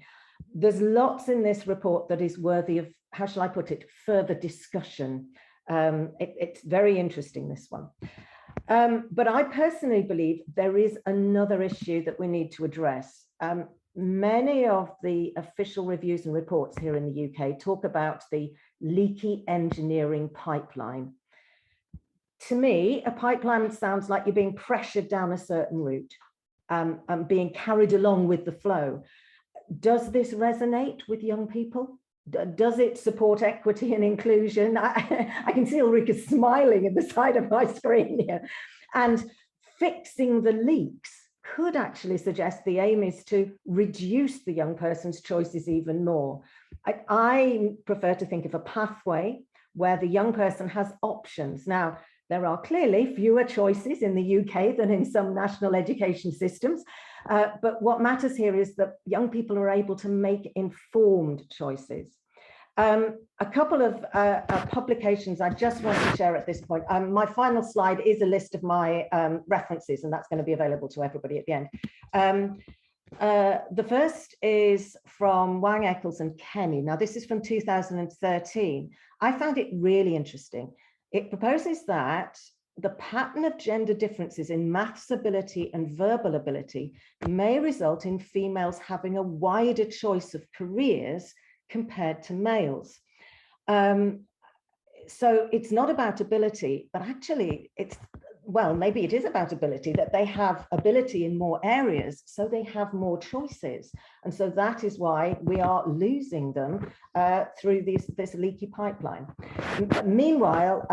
There's lots in this report that is worthy of, how shall I put it, further discussion. It's very interesting, this one. But I personally believe there is another issue that we need to address. Many of the official reviews and reports here in the UK talk about the leaky engineering pipeline. To me, a pipeline sounds like you're being pressured down a certain route and being carried along with the flow. Does this resonate with young people? Does it support equity and inclusion? I can see Ulrika smiling at the side of my screen here. And fixing the leaks could actually suggest the aim is to reduce the young person's choices even more. I prefer to think of a pathway where the young person has options. Now, there are clearly fewer choices in the UK than in some national education systems, but what matters here is that young people are able to make informed choices. A couple of publications I just want to share at this point. My final slide is a list of my references, and that's going to be available to everybody at the end. The first is from Wang, Eccles and Kenny. Now, this is from 2013. I found it really interesting. It proposes that the pattern of gender differences in maths ability and verbal ability may result in females having a wider choice of careers compared to males. So it's not about ability, but actually it's, well, maybe it is about ability, that they have ability in more areas, so they have more choices. And so that is why we are losing them through this leaky pipeline. Meanwhile,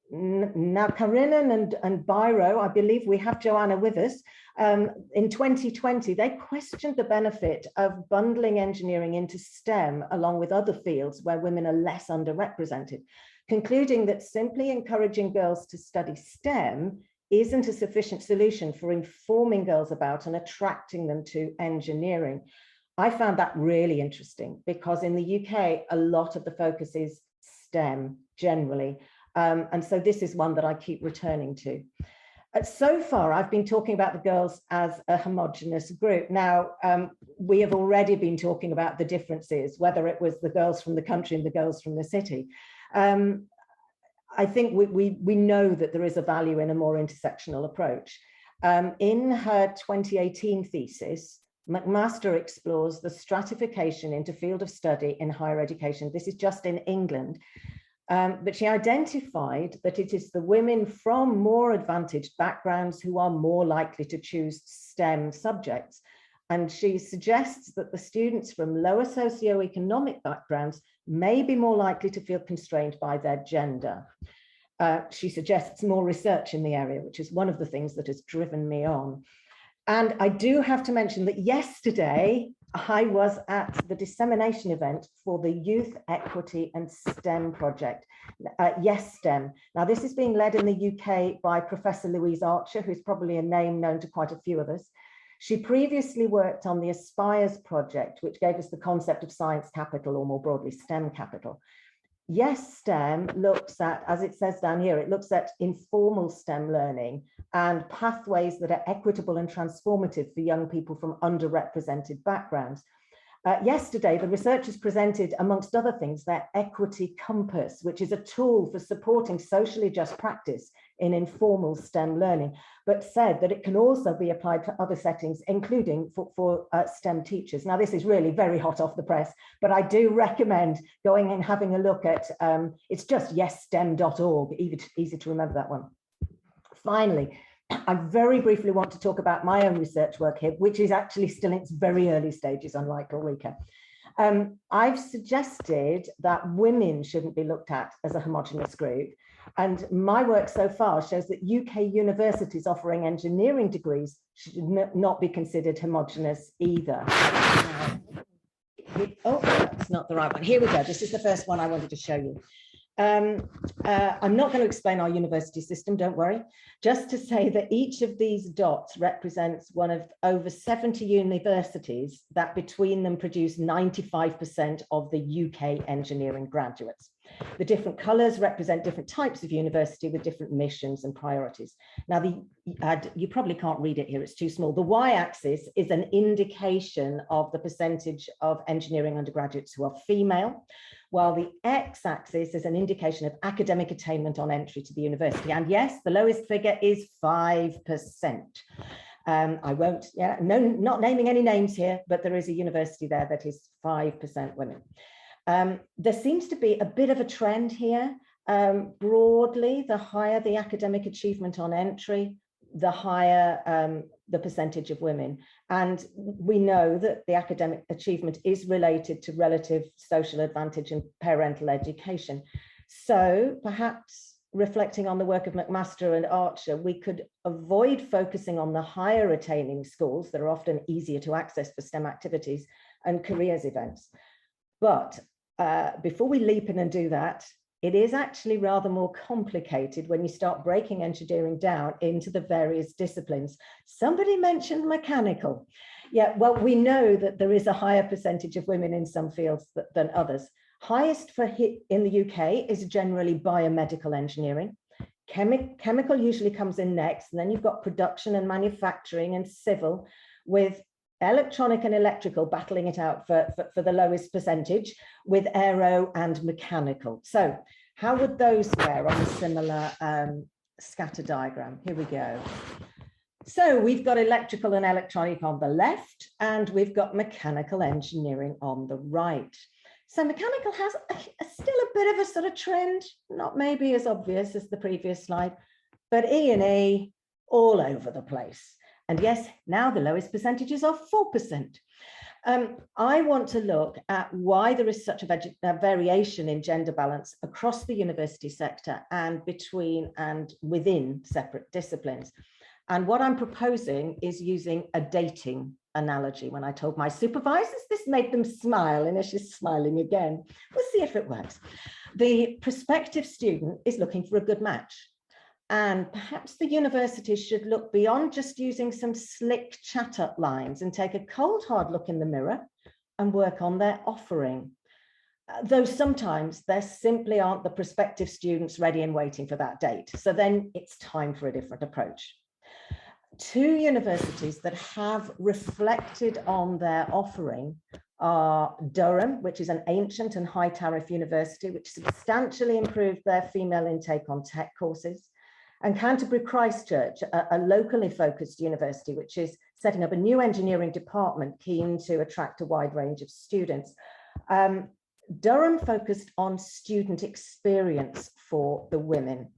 now Karenin and Biro, I believe we have Joanna with us, in 2020, they questioned the benefit of bundling engineering into STEM along with other fields where women are less underrepresented, concluding that simply encouraging girls to study STEM isn't a sufficient solution for informing girls about and attracting them to engineering. I found that really interesting because in the UK, a lot of the focus is STEM generally. And so this is one that I keep returning to. So far, I've been talking about the girls as a homogenous group. Now, we have already been talking about the differences, whether it was the girls from the country and the girls from the city. I think we know that there is a value in a more intersectional approach. In her 2018 thesis, McMaster explores the stratification into field of study in higher education. This is just in England. But she identified that it is the women from more advantaged backgrounds who are more likely to choose STEM subjects. And she suggests that the students from lower socioeconomic backgrounds may be more likely to feel constrained by their gender. She suggests more research in the area, which is one of the things that has driven me on. And I do have to mention that yesterday, I was at the dissemination event for the Youth Equity and STEM project, Yes STEM. Now, this is being led in the UK by Professor Louise Archer, who's probably a name known to quite a few of us. She previously worked on the Aspires project, which gave us the concept of science capital, or more broadly, STEM capital. Yes STEM looks at, as it says down here, it looks at informal STEM learning and pathways that are equitable and transformative for young people from underrepresented backgrounds. Yesterday, the researchers presented, amongst other things, their Equity Compass, which is a tool for supporting socially just practice in informal STEM learning, but said that it can also be applied to other settings, including for STEM teachers. Now, this is really very hot off the press, but I do recommend going and having a look at, it's just yesstem.org, easy to remember that one. Finally, I very briefly want to talk about my own research work here, which is actually still in its very early stages, unlike Ulrika. I've suggested that women shouldn't be looked at as a homogenous group. And my work so far shows that UK universities offering engineering degrees should not be considered homogenous either. Oh, that's not the right one. Here we go. This is the first one I wanted to show you. I'm not going to explain our university system, don't worry, just to say that each of these dots represents one of over 70 universities that between them produce 95% of the UK engineering graduates. The different colours represent different types of university with different missions and priorities. Now, you probably can't read it here, it's too small. The y-axis is an indication of the percentage of engineering undergraduates who are female, while the x-axis is an indication of academic attainment on entry to the university. And yes, the lowest figure is 5%. I won't, not naming any names here, but there is a university there that is 5% women. There seems to be a bit of a trend here. Broadly, the higher the academic achievement on entry, the higher the percentage of women. And we know that the academic achievement is related to relative social advantage and parental education. So perhaps reflecting on the work of McMaster and Archer, we could avoid focusing on the higher attaining schools that are often easier to access for STEM activities and careers events. But before we leap in and do that, it is actually rather more complicated when you start breaking engineering down into the various disciplines. Somebody mentioned mechanical. Yeah, well, we know that there is a higher percentage of women in some fields than others. Highest for in the UK is generally biomedical engineering. Chemical usually comes in next, and then you've got production and manufacturing and civil, with electronic and electrical battling it out for the lowest percentage, with aero and mechanical. So how would those fare on a similar scatter diagram? Here we go. So we've got electrical and electronic on the left, and we've got mechanical engineering on the right. So mechanical has still a bit of a sort of trend, not maybe as obvious as the previous slide, but E&E all over the place. And yes, now the lowest percentages are 4%. I want to look at why there is such a variation in gender balance across the university sector and between and within separate disciplines. And what I'm proposing is using a dating analogy. When I told my supervisors, this made them smile, and she's smiling again. We'll see if it works. The prospective student is looking for a good match. And perhaps the universities should look beyond just using some slick chat-up lines and take a cold, hard look in the mirror and work on their offering. Though sometimes there simply aren't the prospective students ready and waiting for that date. So then it's time for a different approach. Two universities that have reflected on their offering are Durham, which is an ancient and high tariff university, which substantially improved their female intake on tech courses, and Canterbury Christchurch, a locally focused university, which is setting up a new engineering department keen to attract a wide range of students. Durham focused on student experience for the women,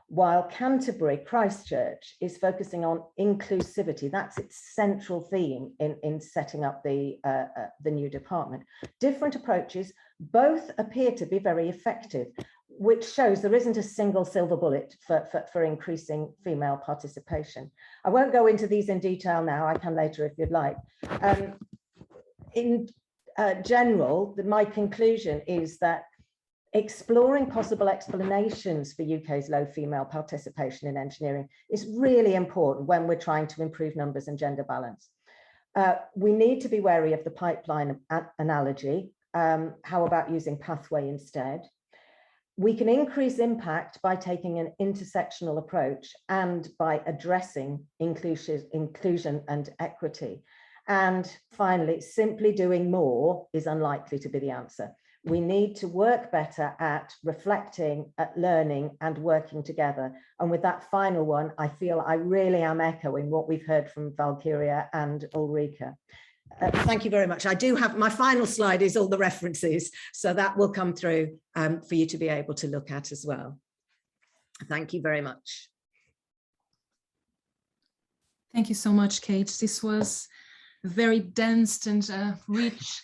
while Canterbury Christchurch is focusing on inclusivity. That's its central theme in setting up the new department. Different approaches, both appear to be very effective, which shows there isn't a single silver bullet for increasing female participation. I won't go into these in detail now, I can later if you'd like. In general, my conclusion is that exploring possible explanations for UK's low female participation in engineering is really important when we're trying to improve numbers and gender balance. We need to be wary of the pipeline analogy. How about using pathway instead? We can increase impact by taking an intersectional approach and by addressing inclusion and equity. And finally, simply doing more is unlikely to be the answer. We need to work better at reflecting, at learning and working together. And with that final one, I feel I really am echoing what we've heard from Valkyria and Ulrika. Thank you very much. I do have, my final slide is all the references, so that will come through for you to be able to look at as well. Thank you very much. Thank you so much, Kate. This was a very dense and rich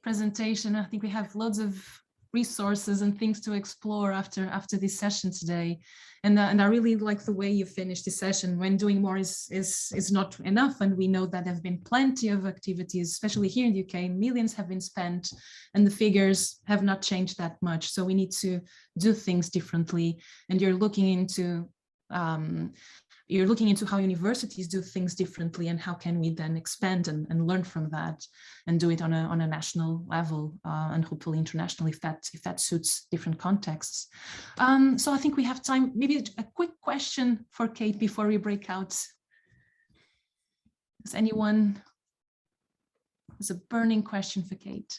presentation. I think we have loads of resources and things to explore after this session today. And I really like the way you finished this session. When doing more is not enough, and we know that there have been plenty of activities, especially here in the UK, millions have been spent, and the figures have not changed that much. So we need to do things differently. And you're looking into how universities do things differently, and how can we then expand and learn from that and do it on a national level and hopefully international if that suits different contexts. So I think we have time, maybe a quick question for Kate before we break out. Does anyone has a burning question for Kate?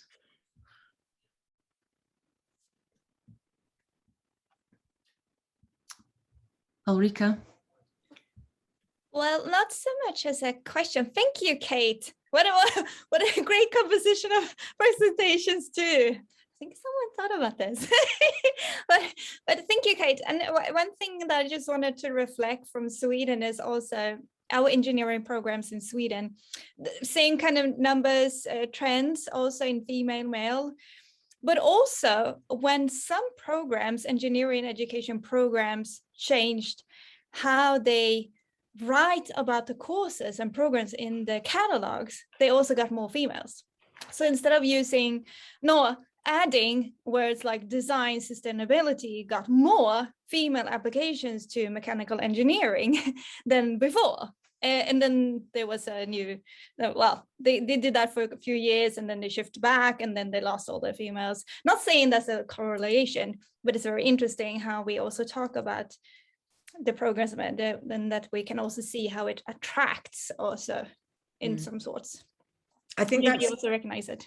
Ulrika? Well, not so much as a question. Thank you, Kate. What a great composition of presentations too. I think someone thought about this. but thank you, Kate. And one thing that I just wanted to reflect from Sweden is also our engineering programs in Sweden. The same kind of numbers, trends also in female, male. But also when some programs, engineering education programs, changed how they write about the courses and programs in the catalogs, they also got more females. So instead of adding words like design, sustainability, got more female applications to mechanical engineering than before. And then there was a new, well, they did that for a few years, and then they shifted back, and then they lost all the females. Not saying that's a correlation, but it's very interesting how we also talk about the programs, and that we can also see how it attracts also in some sorts. I think Maybe that's also recognize it.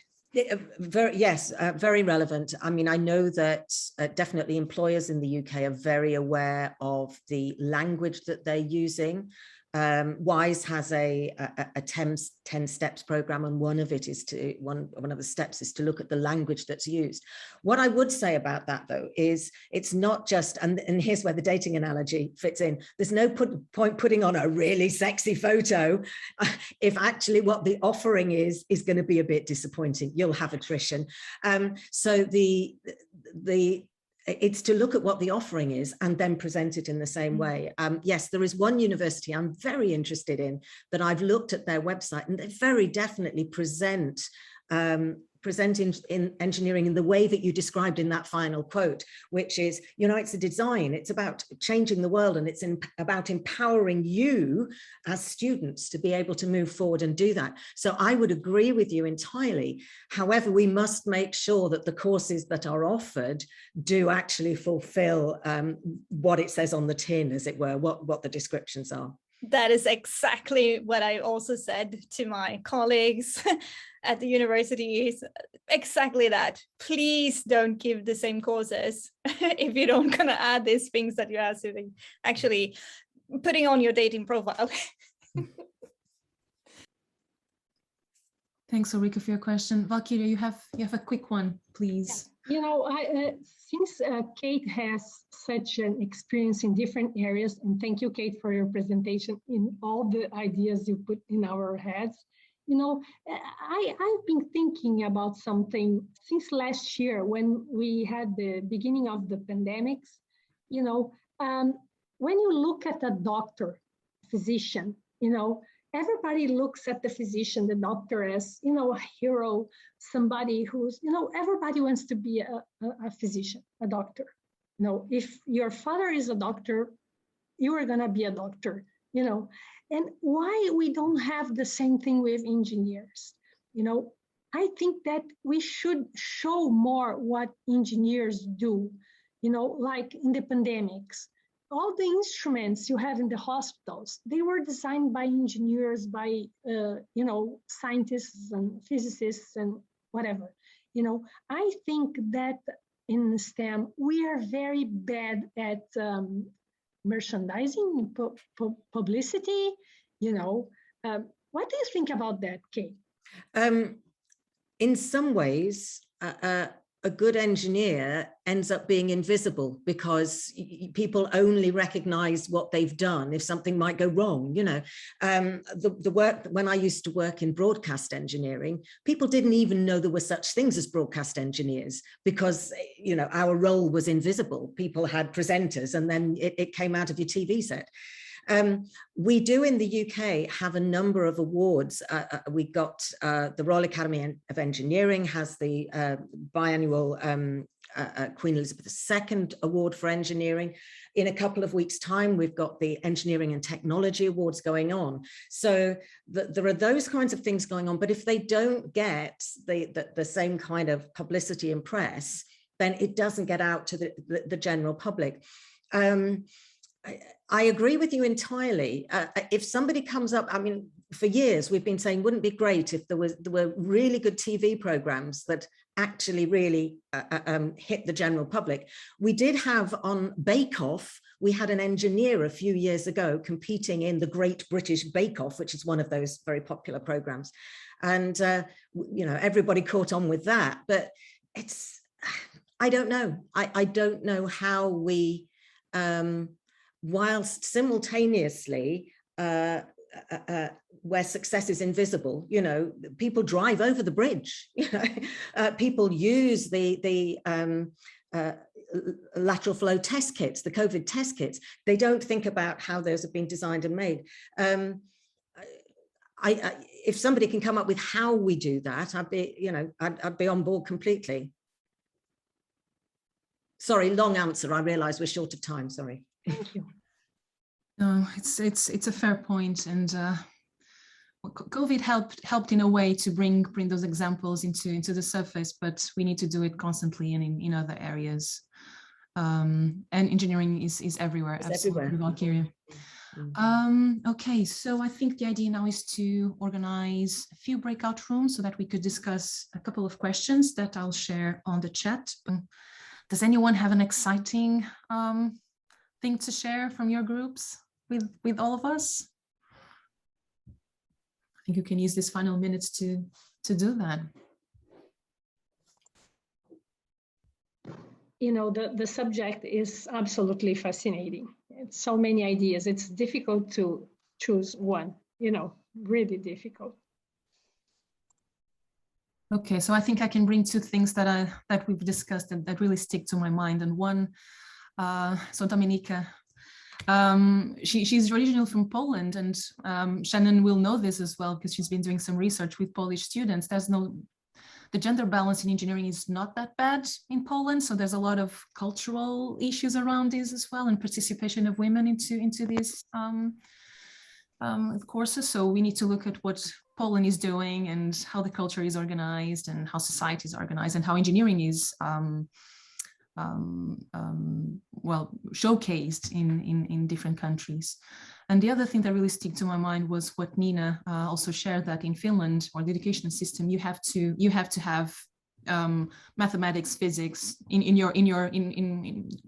very relevant. I mean, I know that definitely employers in the UK are very aware of the language that they're using. WISE has a 10 steps program, and one of it is one of the steps is to look at the language that's used. What I would say about that, though, is it's not just, and here's where the dating analogy fits in. There's no point putting on a really sexy photo if actually what the offering is going to be a bit disappointing. You'll have attrition. So it's to look at what the offering is and then present it in the same way. Yes, there is one university I'm very interested in that I've looked at their website, and they very definitely present in engineering in the way that you described in that final quote, which is, you know, it's a design, it's about changing the world, and it's about empowering you as students to be able to move forward and do that. So I would agree with you entirely. However, we must make sure that the courses that are offered do actually fulfill what it says on the tin, as it were, what the descriptions are. That is exactly what I also said to my colleagues at the university, is exactly that. Please don't give the same courses if you don't gonna add these things that you are actually putting on your dating profile. Thanks, Ulrika, for your question. Valkyria, you have a quick one, please. You know, since Kate has such an experience in different areas, and thank you, Kate, for your presentation in all the ideas you put in our heads. You know, I've been thinking about something since last year when we had the beginning of the pandemics. You know, when you look at a doctor, physician, you know, everybody looks at the physician, the doctor, as, you know, a hero, somebody who's, you know, everybody wants to be a physician, a doctor. You know, if your father is a doctor, you are going to be a doctor, you know. And why we don't have the same thing with engineers? You know, I think that we should show more what engineers do, you know, like in the pandemics. All the instruments you have in the hospitals, they were designed by engineers, by, you know, scientists and physicists and whatever. You know, I think that in STEM, we are very bad at merchandising, publicity, you know. What do you think about that, Kate? In some ways, a good engineer ends up being invisible because people only recognize what they've done if something might go wrong. You know, the work, when I used to work in broadcast engineering, people didn't even know there were such things as broadcast engineers because, you know, our role was invisible. People had presenters and then it came out of your TV set. We do in the UK have a number of awards. We got the Royal Academy of Engineering has the biannual Queen Elizabeth II Award for Engineering. In a couple of weeks' time, we've got the Engineering and Technology Awards going on. So there are those kinds of things going on. But if they don't get the same kind of publicity and press, then it doesn't get out to the general public. I agree with you entirely. If somebody comes up, I mean, for years we've been saying, wouldn't it be great if there were really good TV programs that actually really hit the general public. We did have on Bake Off, we had an engineer a few years ago competing in the Great British Bake Off, which is one of those very popular programs. And, you know, everybody caught on with that, but it's, I don't know. I don't know how we, whilst simultaneously where success is invisible, you know, people drive over the bridge, you know, people use the lateral flow test kits, the COVID test kits. They don't think about how those have been designed and made. If somebody can come up with how we do that, I'd be, you know, I'd be on board completely. Sorry, long answer. I realize we're short of time. Sorry. Thank you. No, it's a fair point, and COVID helped in a way to bring those examples into the surface, but we need to do it constantly and in other areas. And engineering is everywhere. It's absolutely, everywhere. Valkyria. Okay, so I think the idea now is to organize a few breakout rooms so that we could discuss a couple of questions that I'll share on the chat. Does anyone have an exciting thing to share from your groups with all of us? I think you can use this final minutes to do that. You know, the subject is absolutely fascinating. It's so many ideas. It's difficult to choose one, you know, really difficult. Okay, so I think I can bring two things that we've discussed that really stick to my mind. And one, so Dominika, she's originally from Poland, and Shannon will know this as well because she's been doing some research with Polish students. The gender balance in engineering is not that bad in Poland, so there's a lot of cultural issues around this as well, and participation of women into these courses. So we need to look at what Poland is doing and how the culture is organized and how society is organized and how engineering is well showcased in different countries. And the other thing that really stuck to my mind was what Nina also shared, that in Finland, or the education system, you have to have mathematics, physics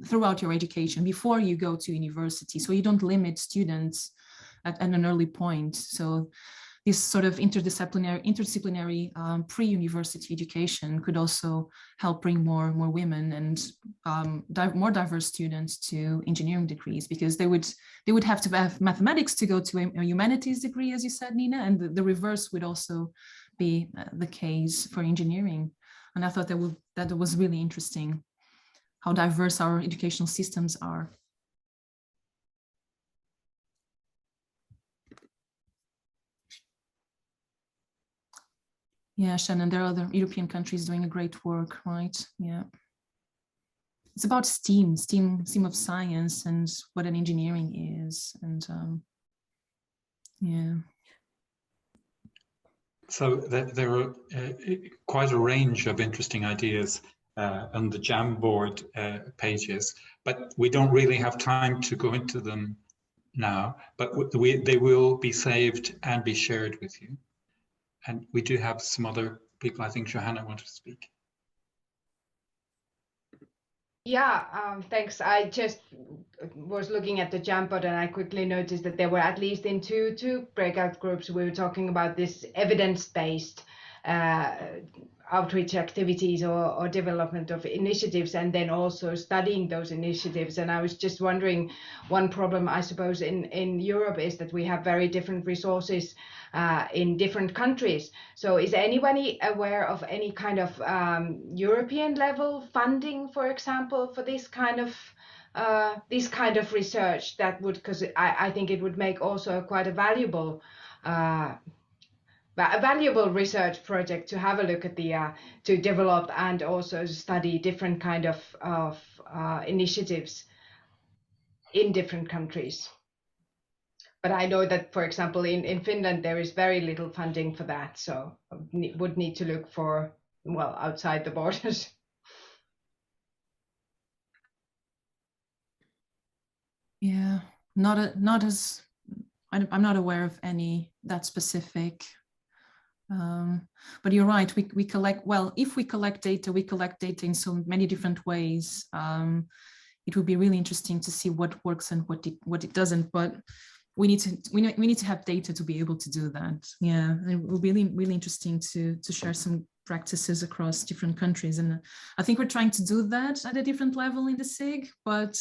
throughout your education before you go to university, so you don't limit students at an early point. So this sort of interdisciplinary pre-university education could also help bring more women and more diverse students to engineering degrees, because they would have to have mathematics to go to a humanities degree, as you said, Nina, and the reverse would also be the case for engineering. And I thought that was really interesting, how diverse our educational systems are. Yeah, Shannon, there are other European countries doing a great work, right? Yeah. It's about STEAM of science and what an engineering is. And yeah. So there are quite a range of interesting ideas on the Jamboard pages, but we don't really have time to go into them now, but they will be saved and be shared with you. And we do have some other people. I think Johanna wanted to speak. Yeah, thanks. I just was looking at the Jamboard and I quickly noticed that there were at least in two breakout groups, we were talking about this evidence-based outreach activities or development of initiatives, and then also studying those initiatives. And I was just wondering, one problem I suppose in Europe is that we have very different resources in different countries. So is anybody aware of any kind of European level funding, for example, for this kind of research that would, because I think it would make also quite a valuable research project to have a look at to develop and also study different kind of initiatives in different countries. But I know that, for example, in Finland, there is very little funding for that. So would need to look for, well, outside the borders. Yeah, I'm not aware of any that specific. But you're right, we collect, well, if we collect data in so many different ways. It would be really interesting to see what works and what it doesn't, but we need to have data to be able to do that. Yeah, it will be really interesting to share some practices across different countries, and I think we're trying to do that at a different level in the SIG, but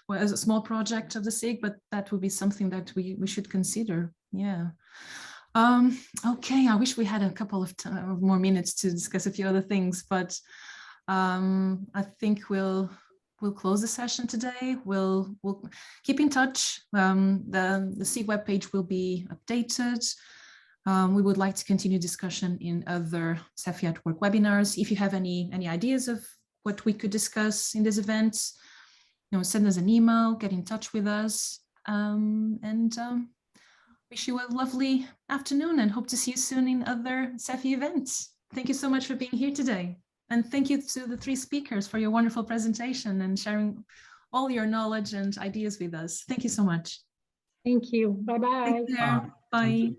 well, as a small project of the SIG, but that would be something that we should consider. Yeah. Okay, I wish we had a couple of more minutes to discuss a few other things, but I think we'll close the session today. We'll keep in touch. The SIG webpage will be updated. We would like to continue discussion in other SEFI at Work webinars. If you have any ideas of what we could discuss in this event, send us an email, get in touch with us, and wish you a lovely afternoon and hope to see you soon in other SEFI events. Thank you so much for being here today. And thank you to the three speakers for your wonderful presentation and sharing all your knowledge and ideas with us. Thank you so much. Thank you. Bye-bye. Take care. Thank Bye. you.